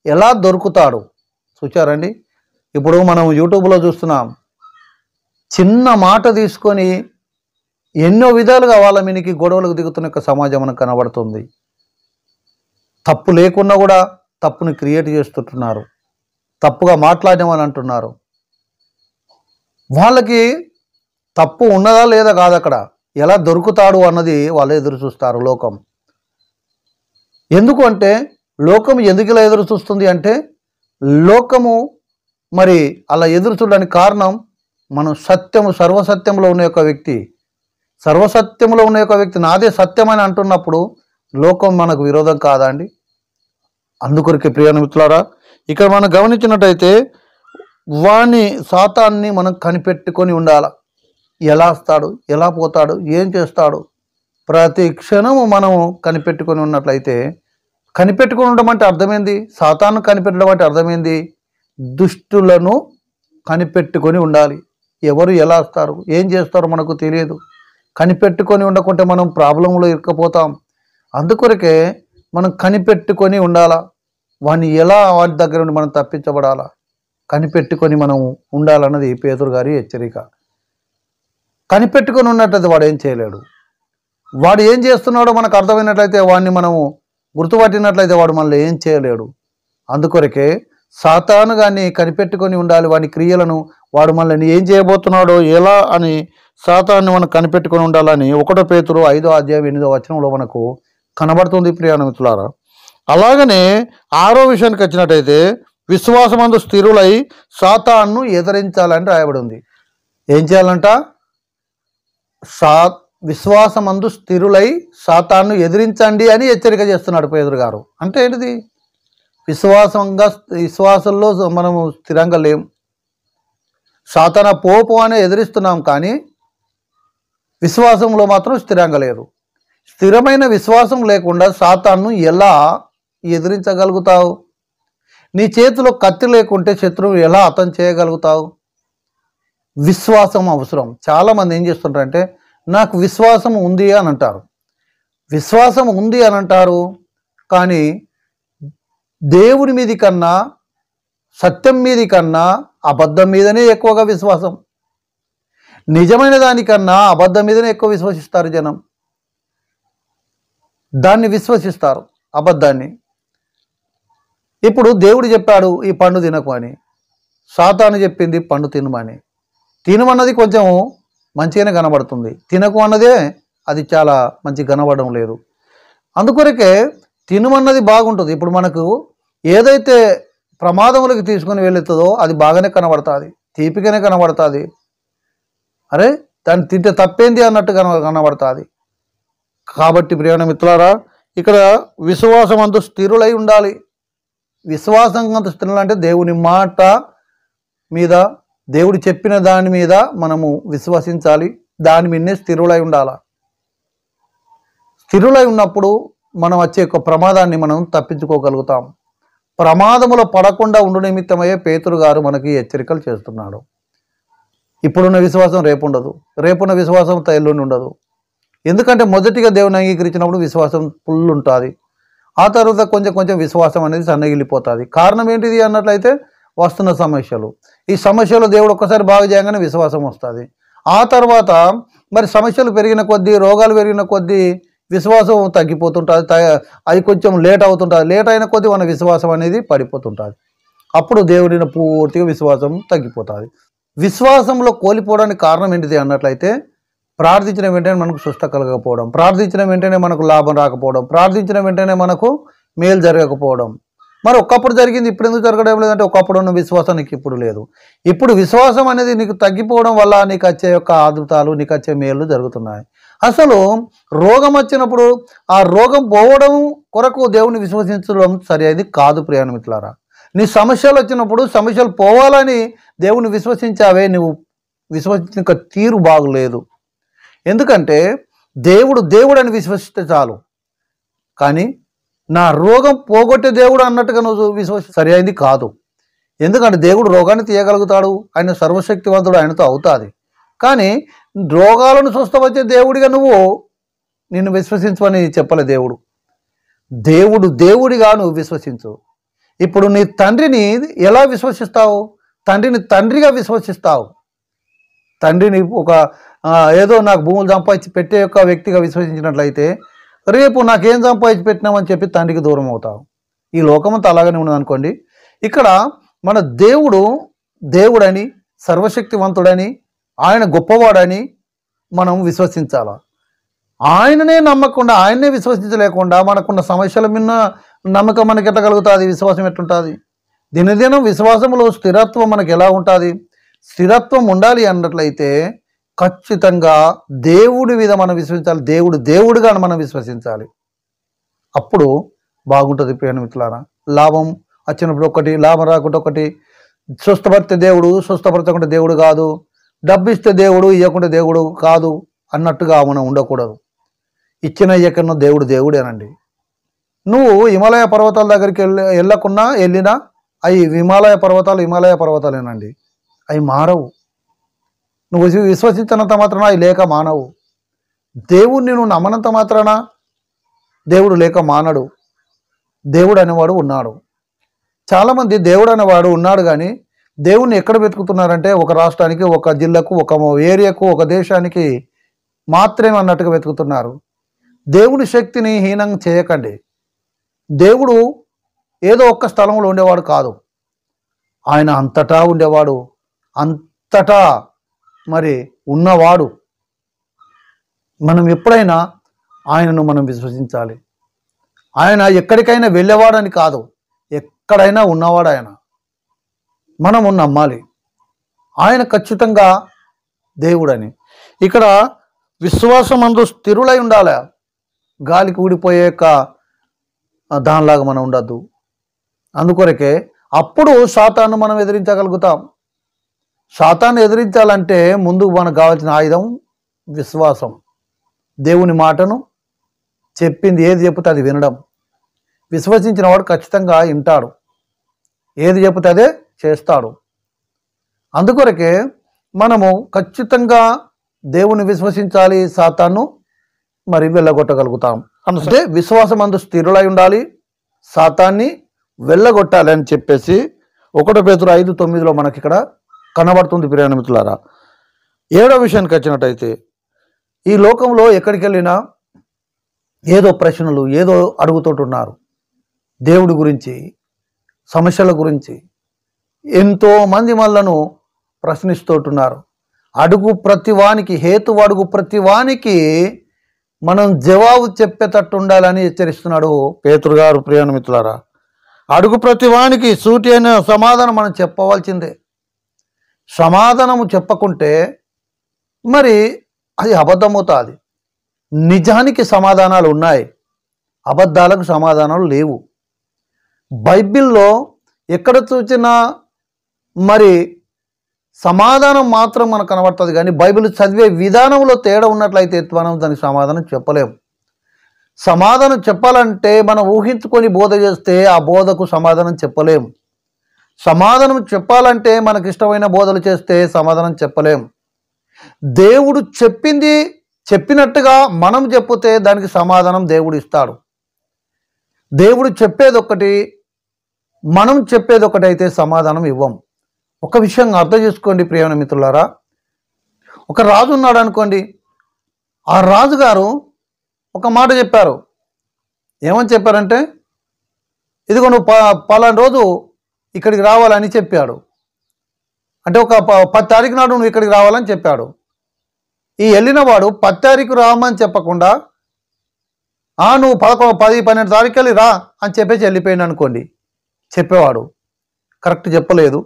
ఎలా దొరుకుతాడు చూచారండి. ఇప్పుడు మనం యూట్యూబ్లో చూస్తున్నాం, చిన్న మాట తీసుకొని ఎన్నో విధాలుగా వాళ్ళ మీనికి గొడవలకు దిగుతున్న సమాజం మనకు కనబడుతుంది. తప్పు లేకున్నా కూడా తప్పుని క్రియేట్ చేస్తుంటున్నారు, తప్పుగా మాట్లాడమని అంటున్నారు. వాళ్ళకి తప్పు ఉన్నదా లేదా కాదు, అక్కడ ఎలా దొరుకుతాడు అన్నది వాళ్ళు ఎదురు చూస్తారు. ఎందుకు అంటే లోకం ఎందుకు ఇలా ఎదురు చూస్తుంది అంటే లోకము మరి అలా ఎదురు చూడడానికి కారణం మనం సర్వసత్యంలో ఉన్న యొక్క వ్యక్తి, సర్వసత్యంలో ఉన్న యొక్క వ్యక్తి నాదే సత్యమని అంటున్నప్పుడు లోకం మనకు విరోధం కాదా అండి? అందుకొరికి ప్రియ మిత్రులారా, ఇక్కడ మనం గమనించినట్టయితే వాని సాతాన్ని మనం కనిపెట్టుకొని ఉండాలి. ఎలా వస్తాడు, ఎలా పోతాడు, ఏం చేస్తాడు, ప్రతి క్షణము మనము కనిపెట్టుకొని ఉన్నట్లయితే, కనిపెట్టుకొని ఉండడం అంటే అర్థమైంది, సాతాను కనిపెట్టడం అంటే అర్థమైంది, దుష్టులను కనిపెట్టుకొని ఉండాలి. ఎవరు ఎలా వస్తారు, ఏం చేస్తారో మనకు తెలియదు. కనిపెట్టుకొని ఉండకుంటే మనం ప్రాబ్లంలో ఇరుక్కుపోతాం. అందుకొరకే మనం కనిపెట్టుకొని ఉండాలా. వాని దగ్గర నుండి మనం తప్పించబడాలా, కనిపెట్టుకొని మనం ఉండాలన్నది పేతురు గారి హెచ్చరిక. కనిపెట్టుకొని ఉన్నట్లయితే వాడు ఏం చేయలేడు. వాడు ఏం చేస్తున్నాడో మనకు అర్థమైనట్లయితే, వాడిని మనము గుర్తుపట్టినట్లయితే వాడు మనల్ని ఏం చేయలేడు. అందుకొరకే సాతాను గాని కనిపెట్టుకొని ఉండాలి. వాని క్రియలను, వాడు మనల్ని ఏం చేయబోతున్నాడో ఎలా అని సాతాన్ని మనం కనిపెట్టుకొని ఉండాలని 1 పేతురు 5:8 మనకు కనబడుతుంది ప్రియ మిత్రులారా. అలాగనే 6వ విషయానికి వచ్చినట్టయితే విశ్వాసమందు స్థిరులై సాతాన్ను ఎదిరించాలని రాయబడి ఉంది. ఏం చేయాలంట? విశ్వాసమందు స్థిరులై సాతాన్ను ఎదిరించండి అని హెచ్చరిక చేస్తున్నాడు పేతురు గారు. అంటే ఏంటిది? విశ్వాసంలో మనము స్థిరంగా లేం. సాతాన పోపు అనే ఎదిరిస్తున్నాం, కానీ విశ్వాసంలో మాత్రం స్థిరంగా లేదు. స్థిరమైన విశ్వాసం లేకుండా సాతాన్ను ఎలా ఎదిరించగలుగుతావు? నీ చేతిలో కత్తి లేకుంటే శత్రువు ఎలా హతం చేయగలుగుతావు? విశ్వాసం అవసరం. చాలామంది ఏం చేస్తుంటారంటే నాకు విశ్వాసం ఉంది అని అంటారు. విశ్వాసం ఉంది అని అంటారు, కానీ దేవుడి మీది కన్నా, సత్యం మీది కన్నా అబద్ధం మీదనే ఎక్కువగా విశ్వాసం. నిజమైన దానికన్నా అబద్ధం మీదనే ఎక్కువ విశ్వసిస్తారు జనం. దాన్ని విశ్వసిస్తారు, అబద్ధాన్ని. ఇప్పుడు దేవుడు చెప్పాడు ఈ పండు తినకు అని, సాతాను చెప్పింది పండు తినమని. తినమన్నది కొంచెం మంచిగానే కనబడుతుంది, తినకు అన్నదే అది చాలా మంచి కనబడడం లేదు. అందుకొరకే తినమన్నది బాగుంటుంది. ఇప్పుడు మనకు ఏదైతే ప్రమాదములకు తీసుకొని వెళుతుందో అది బాగానే కనబడుతుంది, తీపిగానే కనబడుతుంది. అరే దాన్ని తింటే తప్పేంది అన్నట్టు కనబడుతుంది. కాబట్టి ప్రియమైన మిత్రులారా, ఇక్కడ విశ్వాసం అంత స్థిరులై ఉండాలి. విశ్వాసం అంత స్థిరులు అంటే దేవుని మాట మీద, దేవుడు చెప్పిన దాని మీద మనము విశ్వసించాలి, దాని మీదనే స్థిరులై ఉండాలి. స్థిరులై ఉన్నప్పుడు మనం వచ్చే ఒక ప్రమాదాన్ని మనం తప్పించుకోగలుగుతాం. ప్రమాదములో పడకుండా ఉండు నిమిత్తమయ్యే పేతురు గారు మనకి హెచ్చరికలు చేస్తున్నాడు. ఇప్పుడున్న విశ్వాసం రేపు ఉండదు, రేపున్న విశ్వాసం ఎల్లుండి ఉండదు. ఎందుకంటే మొదటిగా దేవుని అంగీకరించినప్పుడు విశ్వాసం ఫుల్ ఉంటుంది, ఆ తర్వాత కొంచెం కొంచెం విశ్వాసం అనేది సన్నగిలిపోతుంది. కారణం ఏంటిది అన్నట్లయితే వస్తున్న సమస్యలు. ఈ సమస్యలు దేవుడు ఒక్కసారి బాగా చేయగానే విశ్వాసం వస్తుంది. ఆ తర్వాత మరి సమస్యలు పెరిగిన కొద్దీ, రోగాలు పెరిగిన కొద్దీ విశ్వాసం తగ్గిపోతుంటుంది, అది కొంచెం లేట్ అవుతుంటుంది. లేట్ అయిన కొద్దీ మన విశ్వాసం అనేది పడిపోతుంటుంది. అప్పుడు దేవుడిని పూర్తిగా విశ్వాసం తగ్గిపోతుంది. విశ్వాసంలో కోల్పోవడానికి కారణం ఏంటిది అన్నట్లయితే ప్రార్థించిన వెంటనే మనకు స్వస్థ కలగకపోవడం, ప్రార్థించిన వెంటనే మనకు లాభం రాకపోవడం, ప్రార్థించిన వెంటనే మనకు మేలు జరగకపోవడం. మరి ఒకప్పుడు జరిగింది ఇప్పుడు ఎందుకు జరగడం లేదంటే ఒకప్పుడు ఉన్న విశ్వాసం నీకు ఇప్పుడు లేదు. ఇప్పుడు విశ్వాసం అనేది నీకు తగ్గిపోవడం వల్ల నీకు వచ్చే యొక్క అద్భుతాలు, నీకు వచ్చే మేలు జరుగుతున్నాయి. అసలు రోగం వచ్చినప్పుడు ఆ రోగం పోవడం కొరకు దేవుని విశ్వసించడం సరైనది కాదు ప్రియ మిత్రులారా. నీ సమస్యలు వచ్చినప్పుడు సమస్యలు పోవాలని దేవుని విశ్వసించావే, నువ్వు విశ్వసించిన తీరు బాగులేదు. ఎందుకంటే దేవుడు అని విశ్వసిస్తే చాలు, కానీ నా రోగం పోగొట్టే దేవుడు అన్నట్టుగా నువ్వు సరి అయింది కాదు. ఎందుకంటే దేవుడు రోగాన్ని తీయగలుగుతాడు, ఆయన సర్వశక్తివంతుడు, ఆయనతో అవుతుంది. కానీ రోగాలను స్వస్థపరిచే దేవుడిగా నిన్ను విశ్వసించమని చెప్పలే దేవుడు. దేవుడిగా నువ్వు విశ్వసించు. ఇప్పుడు నీ తండ్రిని ఎలా విశ్వసిస్తావు? తండ్రిని తండ్రిగా విశ్వసిస్తావు. తండ్రిని ఏదో నాకు భూములు సంపాదించి పెట్టే యొక్క వ్యక్తిగా విశ్వసించినట్లయితే రేపు నాకేం సంపాదించి పెట్టినామని చెప్పి తండ్రికి దూరం అవుతావు. ఈ లోకమంతా అలాగనే ఉన్నది అనుకోండి. ఇక్కడ మన దేవుడని, సర్వశక్తివంతుడని, ఆయన గొప్పవాడని మనం విశ్వసించాలి. ఆయననే నమ్మకుండా, ఆయన్నే విశ్వసించలేకుండా మనకున్న సమస్యల మీద నమ్మకం మనకి ఎట్లా కలుగుతుంది? విశ్వాసం ఎట్లుంటుంది? దినదినం విశ్వాసంలో స్థిరత్వం మనకి ఎలా ఉంటుంది? స్థిరత్వం ఉండాలి అన్నట్లయితే ఖచ్చితంగా దేవుడి మీద మనం విశ్వసించాలి. దేవుడిగా మనం విశ్వసించాలి. అప్పుడు బాగుంటుంది. ప్రియ మిత్రులారా, లాభం వచ్చినప్పుడు ఒకటి, లాభం రాకుండా ఒకటి. స్వస్థపరిస్తే దేవుడు, స్వస్థపరచకుండా దేవుడు కాదు. డబ్బు ఇస్తే దేవుడు, ఇవ్వకుండా దేవుడు కాదు అన్నట్టుగా మనం ఉండకూడదు. ఇచ్చిన ఇయ్యకన్నా దేవుడేనండి. నువ్వు హిమాలయ పర్వతాల దగ్గరికి వెళ్ళినా అవి హిమాలయ పర్వతాలేనండి. అవి మారవు. నువ్వు విశ్వసించినంత మాత్రాన అవి లేక మానవు. దేవుణ్ణి నువ్వు నమ్మనంత మాత్రాన దేవుడు లేక మానడు. దేవుడు అనేవాడు ఉన్నాడు. చాలామంది దేవుడు అనేవాడు ఉన్నాడు, కానీ దేవుణ్ణి ఎక్కడ వెతుకుతున్నారంటే ఒక రాష్ట్రానికి, ఒక జిల్లాకు, ఒక ఏరియాకు, ఒక దేశానికి మాత్రమే అన్నట్టుగా వెతుకుతున్నారు. దేవుని శక్తిని హీనం చేయకండి. దేవుడు ఏదో ఒక్క స్థలంలో ఉండేవాడు కాదు, ఆయన అంతటా ఉండేవాడు, అంతటా మరి ఉన్నవాడు. మనం ఎప్పుడైనా ఆయనను మనం విశ్వసించాలి. ఆయన ఎక్కడికైనా వెళ్ళేవాడని కాదు, ఎక్కడైనా ఉన్నవాడు ఆయన. మనము నమ్మాలి ఆయన ఖచ్చితంగా దేవుడని. ఇక్కడ విశ్వాసమందు స్థిరులై ఉండాలి. గాలికి ఊడిపోయాక దానిలాగా మనం ఉండద్దు. అందుకొరకే అప్పుడు సాతాను మనం ఎదిరించగలుగుతాం. సాతాను ఎదిరించాలంటే ముందు మనకు కావాల్సిన ఆయుధం విశ్వాసం. దేవుని మాటను చెప్పింది ఏది చెప్తే అది వినడం. విశ్వసించిన వాడు ఖచ్చితంగా వింటాడు, ఏది చెప్తే అదే చేస్తాడు. అందుకొరకే మనము ఖచ్చితంగా దేవుని విశ్వసించాలి, సాతాను మరి వెళ్ళగొట్టగలుగుతాం. అంటే విశ్వాసమందు స్థిరులై ఉండాలి, సాతాన్ని వెళ్ళగొట్టాలి అని చెప్పేసి 1 పేతురు 5:9 మనకి ఇక్కడ కనబడుతుంది. ప్రియ మిత్రులారా, 7వ విషయానికి వచ్చినట్టయితే ఈ లోకంలో ఎక్కడికి వెళ్ళినా ఏదో ప్రశ్నలు ఏదో అడుగుతుంటున్నారు. దేవుడి గురించి, సమస్యల గురించి ఎంతోమంది మనలను ప్రశ్నిస్తుంటున్నారు. అడుగు ప్రతివానికి, అడుగు ప్రతివానికి మనం జవాబు చెప్పేటట్టు ఉండాలని హెచ్చరిస్తున్నాడు పేతురు గారు. ప్రియ మిత్రులారా, అడుగు ప్రతివానికి సూటి అయిన సమాధానం మనం చెప్పవలసిందే. సమాధానము చెప్పకుంటే మరి అది అబద్ధమవుతుంది. నిజానికి సమాధానాలు ఉన్నాయి, అబద్ధాలకు సమాధానాలు లేవు. బైబిల్లో ఎక్కడ చూసినా మరి సమాధానం మాత్రం మనకు కనబడుతుంది, కానీ బైబిల్ చదివే విధానంలో తేడా ఉన్నట్లయితే మనం దానికి సమాధానం చెప్పలేము. సమాధానం చెప్పాలంటే మనం ఊహించుకొని బోధ చేస్తే ఆ బోధకు సమాధానం చెప్పలేము. సమాధానం చెప్పాలంటే మనకి ఇష్టమైన బోధలు చేస్తే సమాధానం చెప్పలేం. దేవుడు చెప్పింది చెప్పినట్టుగా మనం చెప్తే దానికి సమాధానం దేవుడు ఇస్తాడు. దేవుడు చెప్పేది ఒకటి, మనం చెప్పేది ఒకటి అయితే సమాధానం ఇవ్వం. ఒక విషయం అర్థం చేసుకోండి ప్రియమైన మిత్రులారా. ఒక రాజు ఉన్నాడు అనుకోండి. ఆ రాజుగారు ఒక మాట చెప్పారు. ఏమని చెప్పారంటే, ఇదిగో నువ్వు పలానా రోజు ఇక్కడికి రావాలని చెప్పాడు. అంటే ఒక 10 తారీఖు నాడు నువ్వు ఇక్కడికి రావాలని చెప్పాడు. ఈ వెళ్ళినవాడు 10 తారీఖు రామని చెప్పకుండా నువ్వు 10-12 తారీఖు వెళ్ళి రా అని చెప్పేసి వెళ్ళిపోయాను అనుకోండి. చెప్పేవాడు కరెక్ట్ చెప్పలేదు.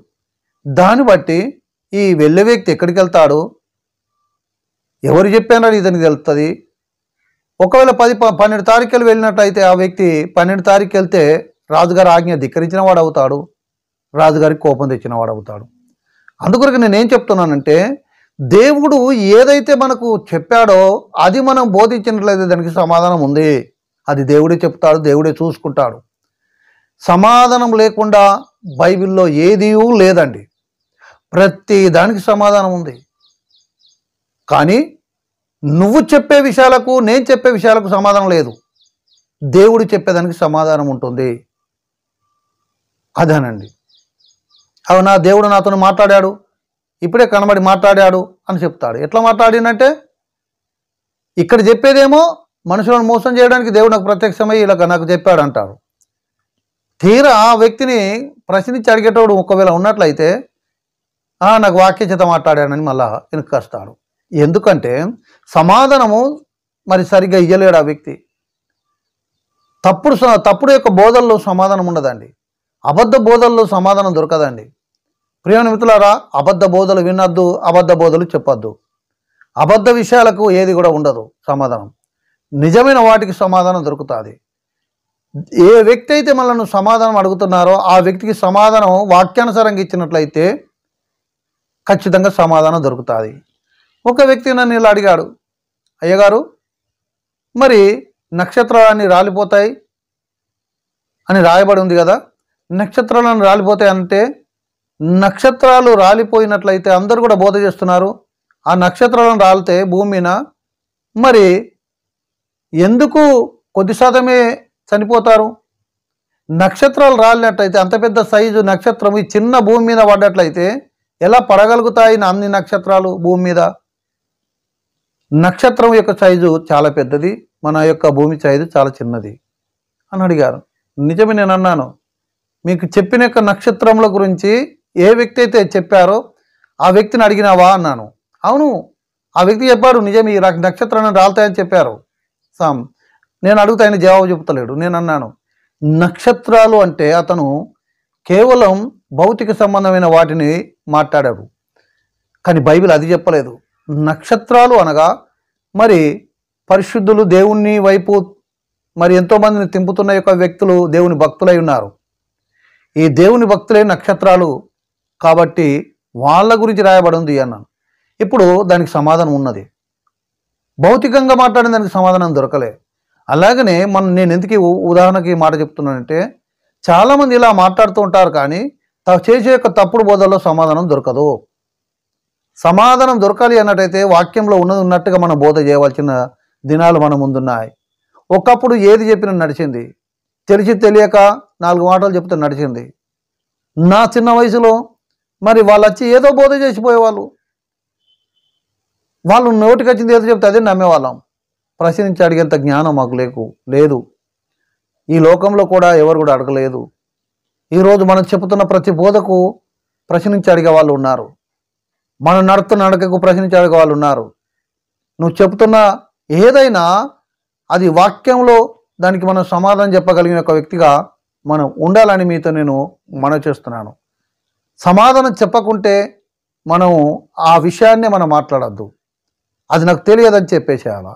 దాన్ని బట్టి ఈ వెళ్ళే వ్యక్తి ఎక్కడికి వెళ్తాడు, ఎవరు చెప్పానని ఇతనికి తెలుస్తుంది. ఒకవేళ 10-12 తారీఖులు వెళ్ళినట్టయితే ఆ వ్యక్తి 12 తారీఖు వెళ్తే రాజుగారు ఆజ్ఞ ధిక్కరించిన వాడు అవుతాడు. రాజుగారికి కోపం తెచ్చిన వాడు అవుతాడు. అందుకొరకు నేనేం చెప్తున్నానంటే, దేవుడు ఏదైతే మనకు చెప్పాడో అది మనం బోధించినట్లయితే దానికి సమాధానం ఉంది. అది దేవుడే చెప్తాడు, దేవుడే చూసుకుంటాడు. సమాధానం లేకుండా బైబిల్లో ఏదీ లేదండి. ప్రతి దానికి సమాధానం ఉంది. కానీ నువ్వు చెప్పే విషయాలకు, నేను చెప్పే విషయాలకు సమాధానం లేదు. దేవుడు చెప్పేదానికి సమాధానం ఉంటుంది. అదేనండి. అవునా, దేవుడు నాతో మాట్లాడాడు, ఇప్పుడే కనబడి మాట్లాడాడు అని చెప్తాడు. ఎట్లా మాట్లాడినంటే, ఇక్కడ చెప్పేదేమో మనుషులను మోసం చేయడానికి దేవుడు నాకు ప్రత్యక్షమై ఇలా నాకు చెప్పాడు అంటారు. తీరా ఆ వ్యక్తిని ప్రశ్నించి అడిగేటోడు ఒకవేళ ఉన్నట్లయితే నాకు వాక్య చేత మాట్లాడాడని మళ్ళా వెనుకొస్తాడు. ఎందుకంటే సమాధానము మరి సరిగ్గా ఇయ్యలేడు ఆ వ్యక్తి. తప్పుడు యొక్క బోధల్లో సమాధానం ఉండదండి. అబద్ధ బోధల్లో సమాధానం దొరకదండి. ప్రియమైన మిత్రులారా, అబద్ధ బోధలు వినొద్దు, అబద్ధ బోధలు చెప్పొద్దు. అబద్ధ విషయాలకు ఏది కూడా ఉండదు సమాధానం. నిజమైన వాటికి సమాధానం దొరుకుతుంది. ఏ వ్యక్తి అయితే మనల్ని సమాధానం అడుగుతున్నారో ఆ వ్యక్తికి సమాధానం వాక్యానుసారంగా ఇచ్చినట్లయితే ఖచ్చితంగా సమాధానం దొరుకుతుంది. ఒక వ్యక్తి నన్ను ఇలా అడిగాడు, అయ్యగారు మరి నక్షత్రాలన్నీ రాలిపోతాయి అని రాయబడి ఉంది కదా, నక్షత్రాలను రాలిపోతాయి అంటే నక్షత్రాలు రాలిపోయినట్లయితే అందరూ కూడా బోధ చేస్తున్నారు, ఆ నక్షత్రాలను రాలితే భూమి మీద మరి ఎందుకు కొద్ది శాతమే చనిపోతారు? నక్షత్రాలు రాలినట్లయితే అంత పెద్ద సైజు నక్షత్రం ఈ చిన్న భూమి మీద పడ్డట్లయితే ఎలా పడగలుగుతాయి అన్ని నక్షత్రాలు భూమి మీద? నక్షత్రం యొక్క సైజు చాలా పెద్దది, మన యొక్క భూమి సైజు చాలా చిన్నది అని అడిగారు. నిజమే, నేను అన్నాను, మీకు చెప్పిన యొక్క నక్షత్రముల గురించి ఏ వ్యక్తి అయితే చెప్పారో ఆ వ్యక్తిని అడిగినావా అన్నాను. అవును, ఆ వ్యక్తి చెప్పాడు, నిజమే ఈ నక్షత్రాన్ని రాలుతాయని చెప్పారు. నేను అడుగుతా ఆయన జవాబు చెప్తలేడు. నేను అన్నాను, నక్షత్రాలు అంటే అతను కేవలం భౌతిక సంబంధమైన వాటిని మాట్లాడాడు, కానీ బైబిల్ అది చెప్పలేదు. నక్షత్రాలు అనగా మరి పరిశుద్ధులు, దేవుని వైపు మరి ఎంతోమందిని తింపుతున్న యొక్క వ్యక్తులు దేవుని భక్తులై ఉన్నారు. ఈ దేవుని భక్తులే నక్షత్రాలు కాబట్టి వాళ్ళ గురించి రాయబడి ఉంది అన్నాను. ఇప్పుడు దానికి సమాధానం ఉన్నది. భౌతికంగా మాట్లాడిన దానికి సమాధానం దొరకలే. అలాగనే నేను ఎందుకు ఉదాహరణకి ఈ మాట చెప్తున్నానంటే, చాలామంది ఇలా మాట్లాడుతూ ఉంటారు కానీ చేసే యొక్క తప్పుడు బోధల్లో సమాధానం దొరకదు. సమాధానం దొరకాలి అన్నట్టయితే వాక్యంలో ఉన్నట్టుగా మనం బోధ చేయవలసిన దినాలు మన ముందున్నాయి. ఒకప్పుడు ఏది చెప్పినా నడిచింది, తెలిసి తెలియక 4 మాటలు చెప్తే నడిచింది. నా చిన్న వయసులో మరి వాళ్ళు వచ్చి ఏదో బోధ చేసిపోయేవాళ్ళు, వాళ్ళు నోటికి వచ్చింది ఏదో చెప్తే అదే నమ్మేవాళ్ళం. ప్రశ్నించి అడిగేంత జ్ఞానం మాకు లేదు. ఈ లోకంలో కూడా ఎవరు కూడా అడగలేదు. ఈరోజు మనం చెబుతున్న ప్రతి బోధకు ప్రశ్నించి అడిగే వాళ్ళు ఉన్నారు, మనం నడుతున్న నడకకు ప్రశ్నించి అడిగే వాళ్ళు ఉన్నారు. నువ్వు చెబుతున్న ఏదైనా అది వాక్యంలో దానికి మనం సమాధానం చెప్పగలిగిన ఒక వ్యక్తిగా మనం ఉండాలని మీతో నేను మనవి చేస్తున్నాను. సమాధానం చెప్పకుంటే మనం ఆ విషయాన్నే మనం మాట్లాడద్దు. అది నాకు తెలియదని చెప్పేసేయాల.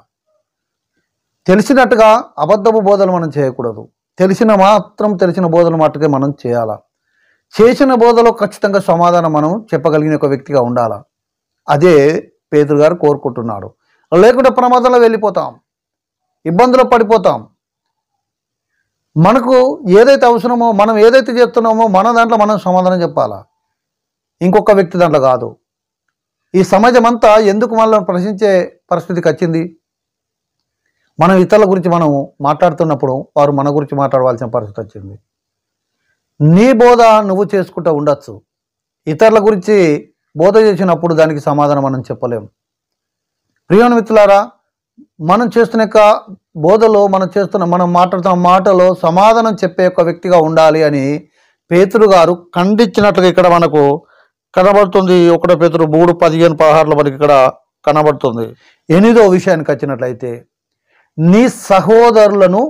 తెలిసినట్టుగా అబద్ధపు బోధలు మనం చేయకూడదు. తెలిసిన బోధలు మట్టుకే మనం చేయాలా. చేసిన బోధలో ఖచ్చితంగా సమాధానం మనం చెప్పగలిగిన ఒక వ్యక్తిగా ఉండాలా. అదే పేతురు గారు కోరుకుంటున్నాడు. లేకుంటే ప్రమాదంలో వెళ్ళిపోతాం, ఇబ్బందులు పడిపోతాం. మనకు ఏదైతే అవసరమో, మనం ఏదైతే చేస్తున్నామో మన దాంట్లో మనం సమాధానం చెప్పాలా, ఇంకొక వ్యక్తి దాంట్లో కాదు. ఈ సమాజం అంతా ఎందుకు మనల్ని ప్రశ్నించే పరిస్థితికి వచ్చింది? మనం ఇతరుల గురించి మనం మాట్లాడుతున్నప్పుడు వారు మన గురించి మాట్లాడవలసిన పరిస్థితి వచ్చింది. నీ బోధ నువ్వు చేసుకుంటూ ఉండొచ్చు, ఇతరుల గురించి బోధ చేసినప్పుడు దానికి సమాధానం మనం చెప్పలేము. ప్రియమైన మిత్రులారా, మనం చేస్తున్న యొక్క బోధలో మనం మాట్లాడుతున్న మాటలో సమాధానం చెప్పే ఒక వ్యక్తిగా ఉండాలి అని పేతురు గారు ఖండించినట్లుగా ఇక్కడ మనకు కనబడుతుంది. 1 పేతురు 3:15-16 మనకి ఇక్కడ కనబడుతుంది. 8వ విషయానికి వచ్చినట్లయితే, నీ సహోదరులను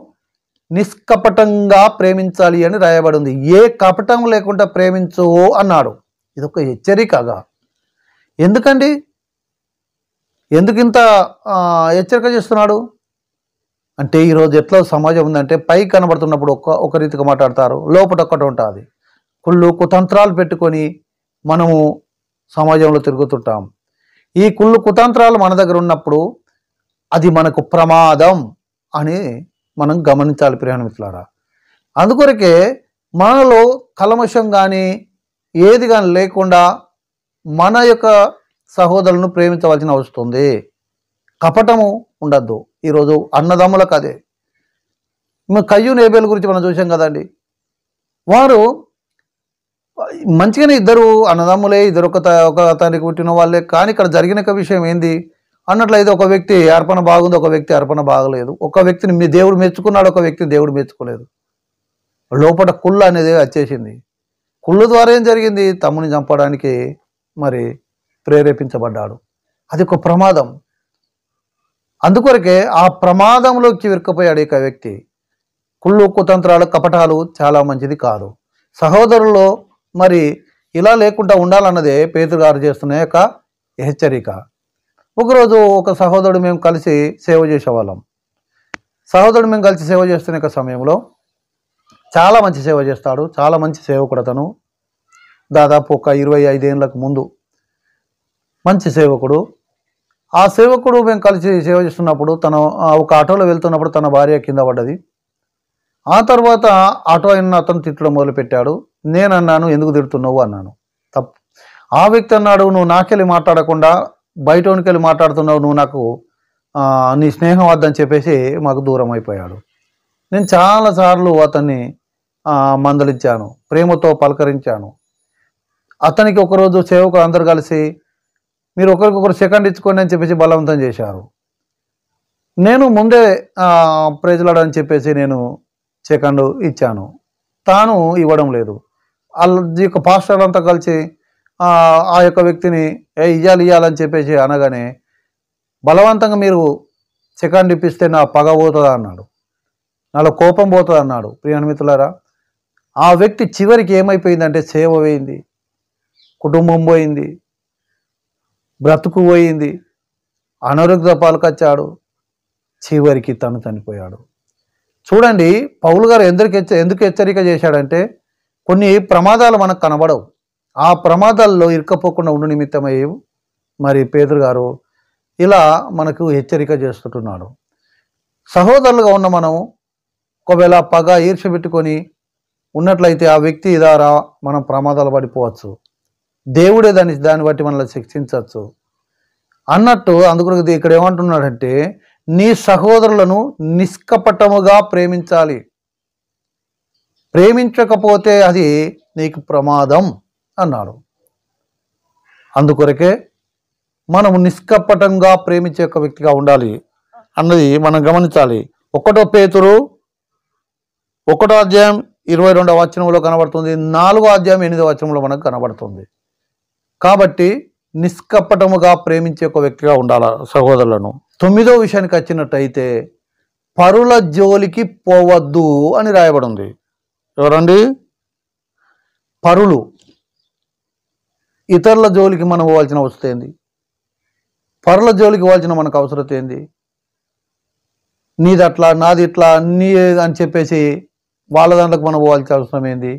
నిష్కపటంగా ప్రేమించాలి అని రాయబడి ఉంది. ఏ కపటం లేకుండా ప్రేమించు అన్నాడు. ఇదొక హెచ్చరికగా. ఎందుకండి, ఎందుకు ఇంత హెచ్చరిక చేస్తున్నాడు అంటే, ఈరోజు ఎట్లా సమాజం ఉందంటే పై కనబడుతున్నప్పుడు ఒక రీతిగా మాట్లాడతారు, లోపల ఒక్కటి ఉంటుంది. కుళ్ళు కుతంత్రాలు పెట్టుకొని మనము సమాజంలో తిరుగుతుంటాం. ఈ కుళ్ళు కుతంత్రాలు మన దగ్గర ఉన్నప్పుడు అది మనకు ప్రమాదం అని మనం గమనించాలి ప్రియమిత్రులారా. అందుకొరకే మనలో కల్మషం కానీ ఏది కానీ లేకుండా మన యొక్క సహోదరులను ప్రేమించవలసిన వస్తుంది. కపటము ఉండద్దు. ఈరోజు అన్నదమ్ములకు అదే. కయ్యూను హేబేలు గురించి మనం చూసాం కదండి. వారు మంచిగానే ఇద్దరు అన్నదమ్ములే, ఇద్దరు ఒక తండ్రికి పుట్టిన వాళ్ళే. కానీ ఇక్కడ జరిగిన విషయం ఏంది అన్నట్లయితే ఒక వ్యక్తి అర్పణ బాగుంది, ఒక వ్యక్తి అర్పణ బాగలేదు. ఒక వ్యక్తిని మీ దేవుడు మెచ్చుకున్నాడు, ఒక వ్యక్తిని దేవుడు మెచ్చుకోలేదు. లోపల కుళ్ళు అనేది వచ్చేసింది. కుళ్ళు ద్వారా ఏం జరిగింది? తమ్ముని చంపడానికి మరి ప్రేరేపించబడ్డాడు. అది ఒక ప్రమాదం. అందుకొరకే ఆ ప్రమాదంలోకి విరుక్కుపోయాడు ఇక వ్యక్తి. కుళ్ళు కుతంత్రాలు కపటాలు చాలా మంచిది కాదు. సహోదరుల్లో మరి ఇలా లేకుండా ఉండాలన్నదే పేతురు గారు చేస్తున్న యొక్క హెచ్చరిక. ఒకరోజు ఒక సహోదరుడు మేము కలిసి సేవ చేసేవాళ్ళం. మేము కలిసి సేవ చేస్తున్న సమయంలో చాలా మంచి సేవ చేస్తాడు. చాలా మంచి సేవకుడు అతను. దాదాపు ఒక 25 ఏళ్ళకు ముందు మంచి సేవకుడు. ఆ సేవకుడు మేము కలిసి సేవ చేస్తున్నప్పుడు ఒక ఆటోలో వెళ్తున్నప్పుడు తన భార్య కింద పడ్డది. ఆ తర్వాత ఆటో అయిన అతను తిట్టడం మొదలుపెట్టాడు. నేను అన్నాను, ఎందుకు తిడుతున్నావు అన్నాను. తప్పు. ఆ వ్యక్తి అన్నాడు, నువ్వు నాకెళ్ళి మాట్లాడకుండా బయటోనికి వెళ్ళి మాట్లాడుతున్నావు, నువ్వు నాకు నీ స్నేహం వద్దని చెప్పేసి మాకు దూరం అయిపోయాడు. నేను చాలాసార్లు అతన్ని మందలించాను, ప్రేమతో పలకరించాను. అతనికి ఒకరోజు సేవకులు అందరు కలిసి మీరు ఒకరికొకరు సెకండ్ ఇచ్చుకోండి అని చెప్పేసి బలవంతం చేశారు. నేను ముందే ప్రైజ్లాడని చెప్పేసి నేను సెకండ్ ఇచ్చాను. తాను ఇవ్వడం లేదు. ఈ యొక్క పాస్టర్ అంతా కలిసి ఆ యొక్క వ్యక్తిని ఇవ్వాలని చెప్పేసి అనగానే బలవంతంగా మీరు సెకండ్ ఇప్పిస్తే నా పగ పోతుందా అన్నాడు, నాలో కోపం పోతుంది అన్నాడు. ప్రియమిత్రులారా, ఆ వ్యక్తి చివరికి ఏమైపోయిందంటే సేవ పోయింది, కుటుంబం పోయింది, బ్రతుకు పోయింది, అనారోగ్య పాలకొచ్చాడు, చివరికి తను చనిపోయాడు. చూడండి, పౌలు గారు ఎందుకు హెచ్చరిక చేశాడంటే కొన్ని ప్రమాదాలు మనకు కనబడవు. ఆ ప్రమాదాల్లో ఇరుక్కపోకుండా ఉండు నిమిత్తమై మరి పేతురు గారు ఇలా మనకు హెచ్చరిక చేస్తుంటున్నాడు. సహోదరులుగా ఉన్న మనం ఒకవేళ పగ ఈర్ష్య పెట్టుకొని ఉన్నట్లయితే ఆ వ్యక్తి ద్వారా మనం ప్రమాదాలు పడిపోవచ్చు. దేవుడే దాన్ని బట్టి మనల్ని శిక్షించవచ్చు అన్నట్టు. అందుకు ఇక్కడ ఏమంటున్నాడంటే నీ సహోదరులను నిష్కపటముగా ప్రేమించాలి, ప్రేమించకపోతే అది నీకు ప్రమాదం అన్నాడు. అందుకొరకే మనము నిష్కపటంగా ప్రేమించే ఒక వ్యక్తిగా ఉండాలి అన్నది మనం గమనించాలి. 1 పేతురు 1వ అధ్యాయం 22వ వచనంలో కనబడుతుంది, 4వ అధ్యాయం 8వ వచనంలో మనకు కనబడుతుంది. కాబట్టి నిష్కపటముగా ప్రేమించే ఒక వ్యక్తిగా ఉండాలి సహోదరులను. 9వ విషయానికి వచ్చినట్టయితే పరుల జోలికి పోవద్దు అని రాయబడింది. ఎవరండి? పరులు. ఇతరుల జోలికి మనం పోవాల్సిన అవసరం ఏంది? పరుల జోలికి పోవాల్సిన మనకు అవసరం ఏంది? నీది అట్లా, నాది ఇట్లా, నీ అని చెప్పేసి వాళ్ళ దాంట్లోకి మనం పోవాల్సిన అవసరం ఏంది?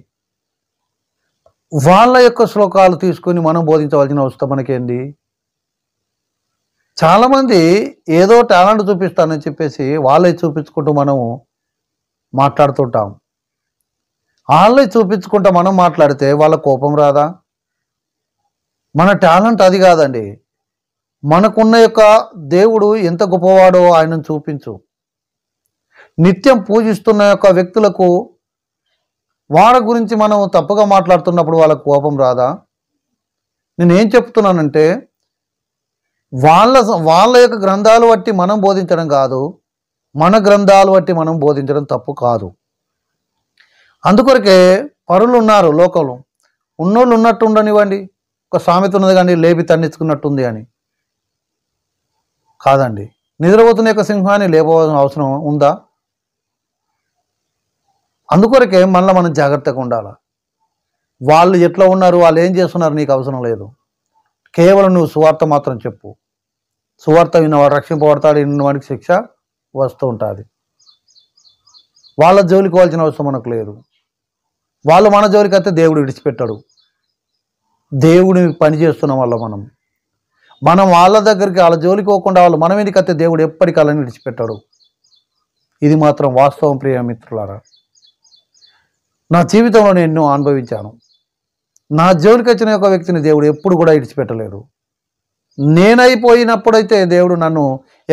వాళ్ళ యొక్క శ్లోకాలు తీసుకొని మనం బోధించవలసిన అవసరం మనకేంది? చాలామంది ఏదో టాలెంట్ చూపిస్తానని చెప్పేసి వాళ్ళే చూపించుకుంటూ మనము మాట్లాడుతుంటాం. వాళ్ళే చూపించుకుంటూ మనం మాట్లాడితే వాళ్ళ కోపం రాదా? మన టాలెంట్ అది కాదండి. మనకున్న యొక్క దేవుడు ఎంత గొప్పవాడో ఆయనను చూపించు. నిత్యం పూజిస్తున్న యొక్క వ్యక్తులకు వాళ్ళ గురించి మనం తప్పుగా మాట్లాడుతున్నప్పుడు వాళ్ళకు కోపం రాదా? నేనేం చెప్తున్నానంటే వాళ్ళ యొక్క గ్రంథాలు బట్టి మనం బోధించడం కాదు, మన గ్రంథాలు బట్టి మనం బోధించడం తప్పు కాదు. అందుకొరకే పరులు ఉన్నారు లోకంలో, ఉన్నోళ్ళు ఉన్నట్టు ఉండనివ్వండి. ఒక సామెత ఉన్నది కానీ లేపి తన్నించుకున్నట్టుంది అని కాదండి. నిద్రపోతున్న యొక్క సింహాన్ని లేపవలసిన అవసరం ఉందా? అందుకొరకే మళ్ళీ మనం జాగ్రత్తగా ఉండాలి. వాళ్ళు ఎట్లా ఉన్నారు, వాళ్ళు ఏం చేస్తున్నారు నీకు అవసరం లేదు. కేవలం నువ్వు సువార్త మాత్రం చెప్పు. సువార్త విన్నవాడు రక్షింపబడతాడు, విన్నవాడికి శిక్ష వస్తూ ఉంటుంది. వాళ్ళ జోలికి పోవాల్సిన అవసరం మనకు లేదు. వాళ్ళు మన జోలికి వస్తే దేవుడు విడిచిపెట్టాడు. దేవుని పని చేస్తున్నాం వల్ల మనం వాళ్ళ దగ్గరికి వాళ్ళ జోలికి పోకుండా వాళ్ళు మనం ఎందుకు వస్తే దేవుడు ఎప్పటికల్లని విడిచిపెట్టాడు. ఇది మాత్రం వాస్తవం ప్రియ మిత్రులారా. నా జీవితంలో నేను ఎన్నో అనుభవించాను. నా జోలికి వచ్చిన ఒక వ్యక్తిని దేవుడు ఎప్పుడు కూడా విడిచిపెట్టలేదు. నేనైపోయినప్పుడైతే దేవుడు నన్ను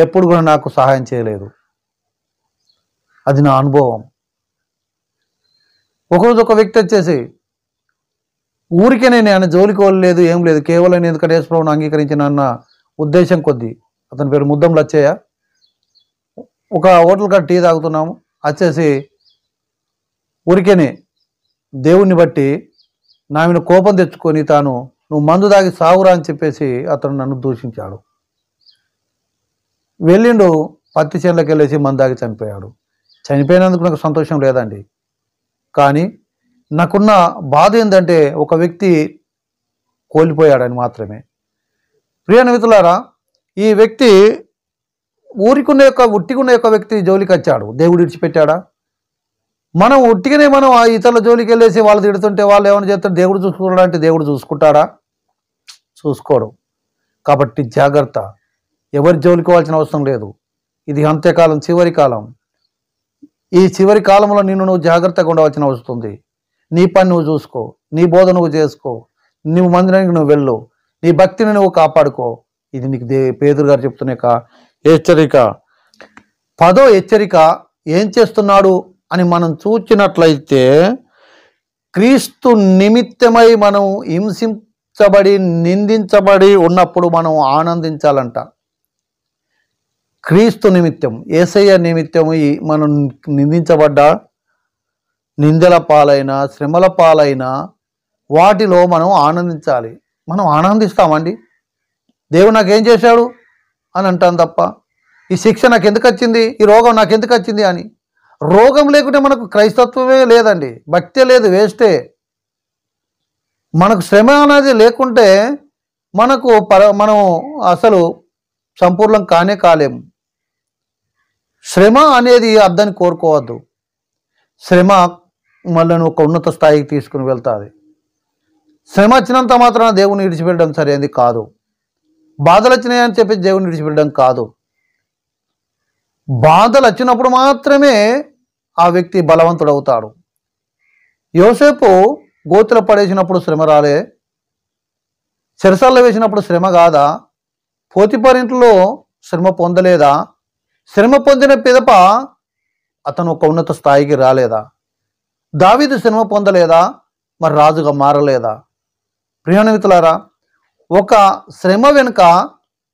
ఎప్పుడు కూడా నాకు సహాయం చేయలేదు. అది నా అనుభవం. ఒకరోజు ఒక వ్యక్తి వచ్చేసి ఊరికే నేను ఆయన జోలికి వెళ్ళలేదు, ఏం లేదు, కేవలం ఎందుకంటే యేసుప్రభువును అంగీకరించిన అన్న ఉద్దేశం కొద్దీ. అతని పేరు ముద్దం లచ్చయ్య. ఒక హోటల్ కాడ టీ తాగుతున్నాము. వచ్చేసి ఊరికేనే దేవుణ్ణి బట్టి నా మీద కోపం తెచ్చుకొని తాను నువ్వు మందు తాగి సాగురా అని చెప్పేసి అతను నన్ను దూషించాడు. వెళ్ళిండు పత్తి చేనులోకి వెళ్ళేసి మందు తాగి చనిపోయాడు. చనిపోయినందుకు నాకు సంతోషం లేదండి. కానీ నాకున్న బాధ ఏంటంటే ఒక వ్యక్తి కోల్పోయాడని మాత్రమే. ప్రియ మిత్రులారా, ఈ వ్యక్తి ఉట్టికున్న యొక్క వ్యక్తి జోలికి వచ్చాడు, దేవుడు విడిచిపెట్టాడా? మనం ఉట్టిగానే మనం ఆ ఇతరుల జోలికి వెళ్ళేసి వాళ్ళు తిడుతుంటే వాళ్ళు ఏమైనా చేస్తారు, దేవుడు చూసుకుంటాడా అంటే దేవుడు చూసుకుంటాడా? చూసుకోడు. కాబట్టి జాగ్రత్త. ఎవరి జోలికి పోవాల్సిన అవసరం లేదు. ఇది అంత్యకాలం, చివరి కాలం. ఈ చివరి కాలంలో నువ్వు జాగ్రత్తగా ఉండవలసిన వస్తుంది. నీ పని నువ్వు చూసుకో, నీ బోధ నువ్వు చేసుకో, నువ్వు మందిరానికి నువ్వు వెళ్ళు, నీ భక్తిని నువ్వు కాపాడుకో. ఇది నీకు పేతురు గారు చెప్తున్న హెచ్చరిక. 10వ హెచ్చరిక ఏం చేస్తున్నాడు అని మనం చూచినట్లయితే, క్రీస్తు నిమిత్తమై మనం హింసించబడి నిందించబడి ఉన్నప్పుడు మనం ఆనందించాలంట. క్రీస్తు నిమిత్తం, యేసయ్య నిమిత్తము మనం నిందించబడ్డా, నిందల పాలైన, శ్రమల పాలైన వాటిలో మనం ఆనందించాలి. మనం ఆనందిస్తామండి. దేవుడు నాకేం చేశాడు అని అంటాం తప్ప, ఈ శిక్ష నాకు ఎందుకు వచ్చింది, ఈ రోగం నాకు ఎందుకు వచ్చింది అని. రోగం లేకుంటే మనకు క్రైస్తత్వమే లేదండి, భక్తే లేదు, వేస్టే. మనకు శ్రమ అనేది లేకుంటే మనం అసలు సంపూర్ణం కాలేము. శ్రమ అనేది అద్దని కోరుకోవద్దు. శ్రమ మనల్ని ఒక ఉన్నత స్థాయికి తీసుకుని వెళ్తుంది. శ్రమ వచ్చినంత మాత్రాన దేవుని విడిచిపెట్టడం సరైనది కాదు. బాధలు వచ్చినాయని చెప్పి దేవుని విడిచిపెట్టడం కాదు. బాధలు వచ్చినప్పుడు మాత్రమే ఆ వ్యక్తి బలవంతుడు అవుతాడు. యోసేపు గోతులో పడేసినప్పుడు శ్రమ రాలే? చెరసాల్లో వేసినప్పుడు శ్రమ కాదా? పోతిఫరింట్లో శ్రమ పొందలేదా? శ్రమ పొందిన పిదప అతను ఒక ఉన్నత స్థాయికి రాలేదా? దావీదు శ్రమ పొందలేదా? మరి రాజుగా మారలేదా? ప్రియమిత్రులారా, ఒక శ్రమ వెనుక,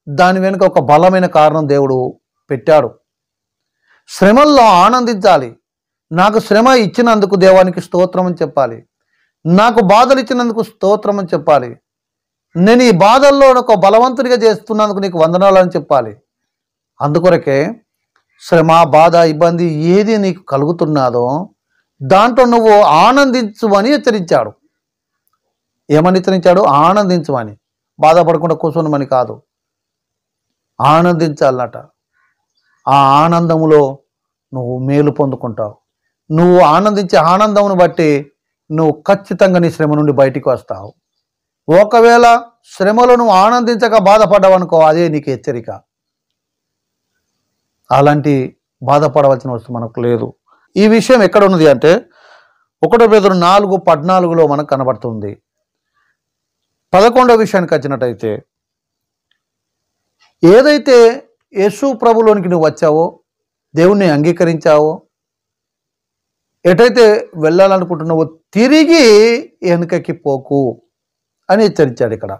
దాని వెనుక ఒక బలమైన కారణం దేవుడు పెట్టాడు. శ్రమల్లో ఆనందించాలి. నాకు శ్రమ ఇచ్చినందుకు దేవానికి స్తోత్రం అని చెప్పాలి. నాకు బాధలు ఇచ్చినందుకు స్తోత్రం అని చెప్పాలి. నేను ఈ బాధల్లో ఒక బలవంతుడిగా చేస్తున్నందుకు నీకు వందనాలు అని చెప్పాలి. అందుకొరకే శ్రమ, బాధ, ఇబ్బంది ఏది నీకు కలుగుతున్నాదో దాంట్లో నువ్వు ఆనందించుమని హెచ్చరించాడు. ఏమని హెచ్చరించాడు? ఆనందించుమని. బాధపడకుండా కూర్చోమని కాదు, ఆనందించాలన్నట. ఆ ఆనందములో నువ్వు మేలు పొందుకుంటావు. నువ్వు ఆనందించే ఆనందమును బట్టి నువ్వు ఖచ్చితంగా నీ శ్రమ నుండి బయటికి వస్తావు. ఒకవేళ శ్రమలో నువ్వు ఆనందించక బాధపడ్డావనుకో, అదే నీకు హెచ్చరిక. అలాంటి బాధపడవలసిన అవసరం మనకు లేదు. ఈ విషయం ఎక్కడ ఉన్నది అంటే 1 పేతురు 4:14 మనకు కనబడుతుంది. 11వ విషయానికి వచ్చినట్టయితే, ఏదైతే యేసు ప్రభులోనికి నువ్వు వచ్చావో, దేవుణ్ణి అంగీకరించావో, ఎటైతే వెళ్ళాలనుకుంటున్నావో తిరిగి వెనుకకి పోకు అని హెచ్చరించాడు. ఇక్కడ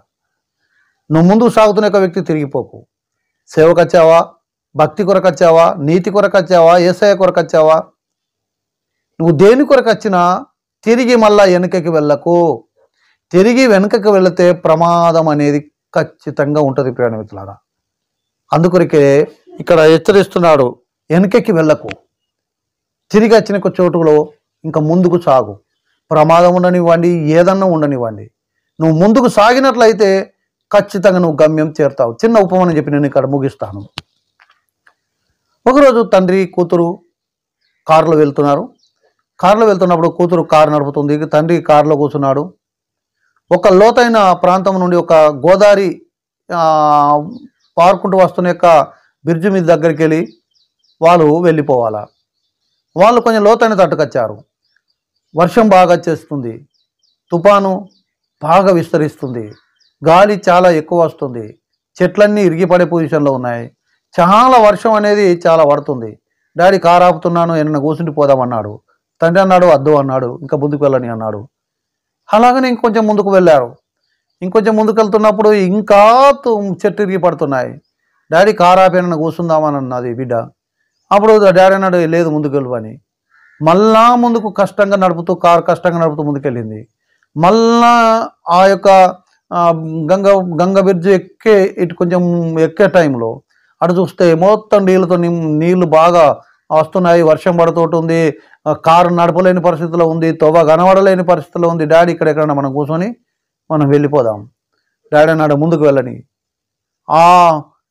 నువ్వు ముందుకు సాగుతున్న ఒక వ్యక్తి తిరిగిపోకు. సేవకు వచ్చావా, భక్తి కొరకు వచ్చావా, నీతి కొరకు వచ్చావా, యేసయ్య కొరకు వచ్చావా, నువ్వు దేని కొరకు వచ్చినా తిరిగి మళ్ళా వెనుకకి వెళ్ళకు. తిరిగి వెనుకకి వెళితే ప్రమాదం అనేది ఖచ్చితంగా ఉంటుంది ప్రియమిత్రులారా. అందుకొరకే ఇక్కడ హెచ్చరిస్తున్నాడు, వెనుకకి వెళ్ళకు. తిరిగి వచ్చిన చోటులో ఇంకా ముందుకు సాగు. ప్రమాదం ఉండనివ్వండి, ఏదన్నా ఉండనివ్వండి, నువ్వు ముందుకు సాగినట్లయితే ఖచ్చితంగా నువ్వు గమ్యం చేరుతావు. చిన్న ఉపమానం చెప్పి నేను ఇక్కడ ముగిస్తాను. ఒకరోజు తండ్రి కూతురు కారులో వెళ్తున్నారు. కారులో వెళ్తున్నప్పుడు కూతురు కారు నడుపుతుంది, తండ్రి కారులో కూర్చున్నాడు. ఒక లోతైన ప్రాంతం నుండి ఒక గోదావరి పారుకుంటూ వస్తున్న యొక్క బ్రిడ్జి మీద దగ్గరికి వెళ్ళి వాళ్ళు వెళ్ళిపోవాలా. వాళ్ళు కొంచెం లోతైన తట్టుకొచ్చారు. వర్షం బాగా వచ్చేస్తుంది, తుఫాను బాగా విస్తరిస్తుంది, గాలి చాలా ఎక్కువ వస్తుంది, చెట్లన్నీ ఇరిగిపడే పొజిషన్లో ఉన్నాయి, చాలా వర్షం అనేది చాలా పడుతుంది. డాడీ కారు ఆపుతున్నాను, ఏమన్నా కూర్చుండి పోదామన్నాడు. తండ్రి అన్నాడు వద్దు అన్నాడు, ఇంకా ముందుకు వెళ్ళని అన్నాడు. అలాగనే ఇంకొంచెం ముందుకు వెళ్ళారు. ఇంకొంచెం ముందుకు వెళ్తున్నప్పుడు ఇంకా చెట్టు ఇరిగి పడుతున్నాయి. డాడీ కారు ఆపేనన్నా కూర్చుందామని అన్నది బిడ్డ. అప్పుడు డాడీ అన్నాడు లేదు ముందుకు వెళ్ళు అని. మళ్ళా ముందుకు కష్టంగా నడుపుతూ కారు కష్టంగా నడుపుతూ ముందుకెళ్ళింది. మళ్ళా ఆ యొక్క గంగ బ్రిడ్జ్ ఇటు కొంచెం ఎక్కే టైంలో అటు చూస్తే మొత్తం నీళ్లు బాగా వస్తున్నాయి, వర్షం పడుతుంటుంది, కారు నడపలేని పరిస్థితిలో ఉంది, తోవ కనబడలేని పరిస్థితిలో ఉంది. డాడీ ఇక్కడెక్కడన్నా మనం కూర్చొని మనం వెళ్ళిపోదాం. డాడీ అన్నాడు ముందుకు వెళ్ళని.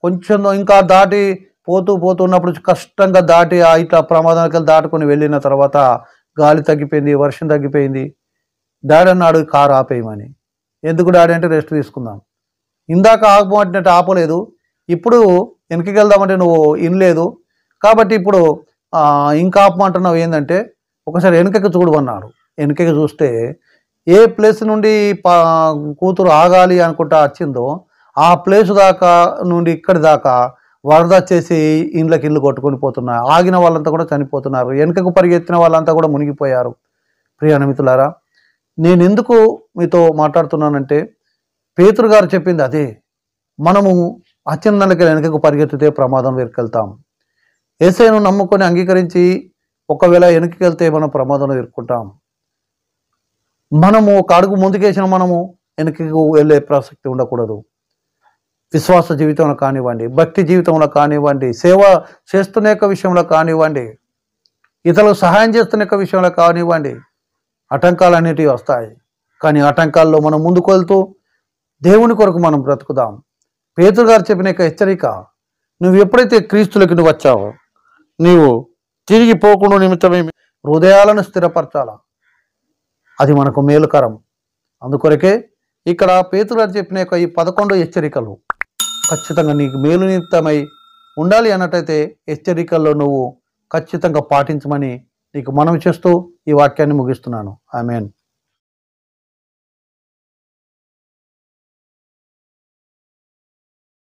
కొంచెం ఇంకా దాటి పోతున్నప్పుడు కష్టంగా దాటి ఇట్లా ప్రమాదానికి దాటుకొని వెళ్ళిన తర్వాత గాలి తగ్గిపోయింది, వర్షం తగ్గిపోయింది. డాడీ అన్నాడు కారు ఆపేయమని. ఎందుకు డాడీ అంటే రెస్ట్ తీసుకుందాం. ఇందాక ఆపమంటే ఆపలేదు, ఇప్పుడు వెనక్కి వెళ్దామంటే నువ్వు ఇనలేదు, కాబట్టి ఇప్పుడు ఇంకా ఆపమంటున్నావు ఏంటంటే ఒకసారి వెనకకి చూడు అన్నాడు. వెనకకి చూస్తే ఏ ప్లేస్ నుండి కూతురు ఆగాలి అనుకుంటా వచ్చిందో ఆ ప్లేస్ దాకా నుండి ఇక్కడి దాకా వరద వచ్చేసి ఇళ్ళు కొట్టుకొని పోతున్నారు. ఆగిన వాళ్ళంతా కూడా చనిపోతున్నారు, వెనుకకు పరిగెత్తిన వాళ్ళంతా కూడా మునిగిపోయారు. ప్రియ మిత్రులారా, నేను ఎందుకు మీతో మాట్లాడుతున్నానంటే పేతురు గారు చెప్పింది అదే. మనము అత్యున్నతకి వెనుకకు పరిగెత్తితే ప్రమాదం వెళ్తాం. యేసయ్యను నమ్ముకొని అంగీకరించి ఒకవేళ వెనక్కి వెళ్తే మనం ప్రమాదంలో ఇరుక్కుంటాం. మనము ఒక అడుగు ముందుకేసిన మనము వెనక్కి వెళ్ళే ప్రసక్తి ఉండకూడదు. విశ్వాస జీవితంలో కానివ్వండి, భక్తి జీవితంలో కానివ్వండి, సేవ చేస్తున్న యొక్క విషయంలో కానివ్వండి, ఇతరులకు సహాయం చేస్తున్న యొక్క విషయంలో కానివ్వండి, ఆటంకాలు అనేటివి వస్తాయి. కానీ ఆటంకాల్లో మనం ముందుకు వెళ్తూ దేవుని కొరకు మనం బ్రతుకుదాం. పేతురు గారు చెప్పిన యొక్క హెచ్చరిక, నువ్వు ఎప్పుడైతే క్రీస్తులకి నువ్వు వచ్చావో నీవు తిరిగి పోకుండా నిమిత్తమే హృదయాలను స్థిరపరచాలా. అది మనకు మేలుకరం. అందుకొరకే ఇక్కడ పేతురు గారు చెప్పిన యొక్క ఈ 11 హెచ్చరికలు ఖచ్చితంగా నీకు మేలు నిమిత్తమై ఉండాలి అన్నట్టయితే హెచ్చరికల్లో నువ్వు ఖచ్చితంగా పాటించమని నీకు మనవి చేస్తూ ఈ వాక్యాన్ని ముగిస్తున్నాను. ఆమేన్.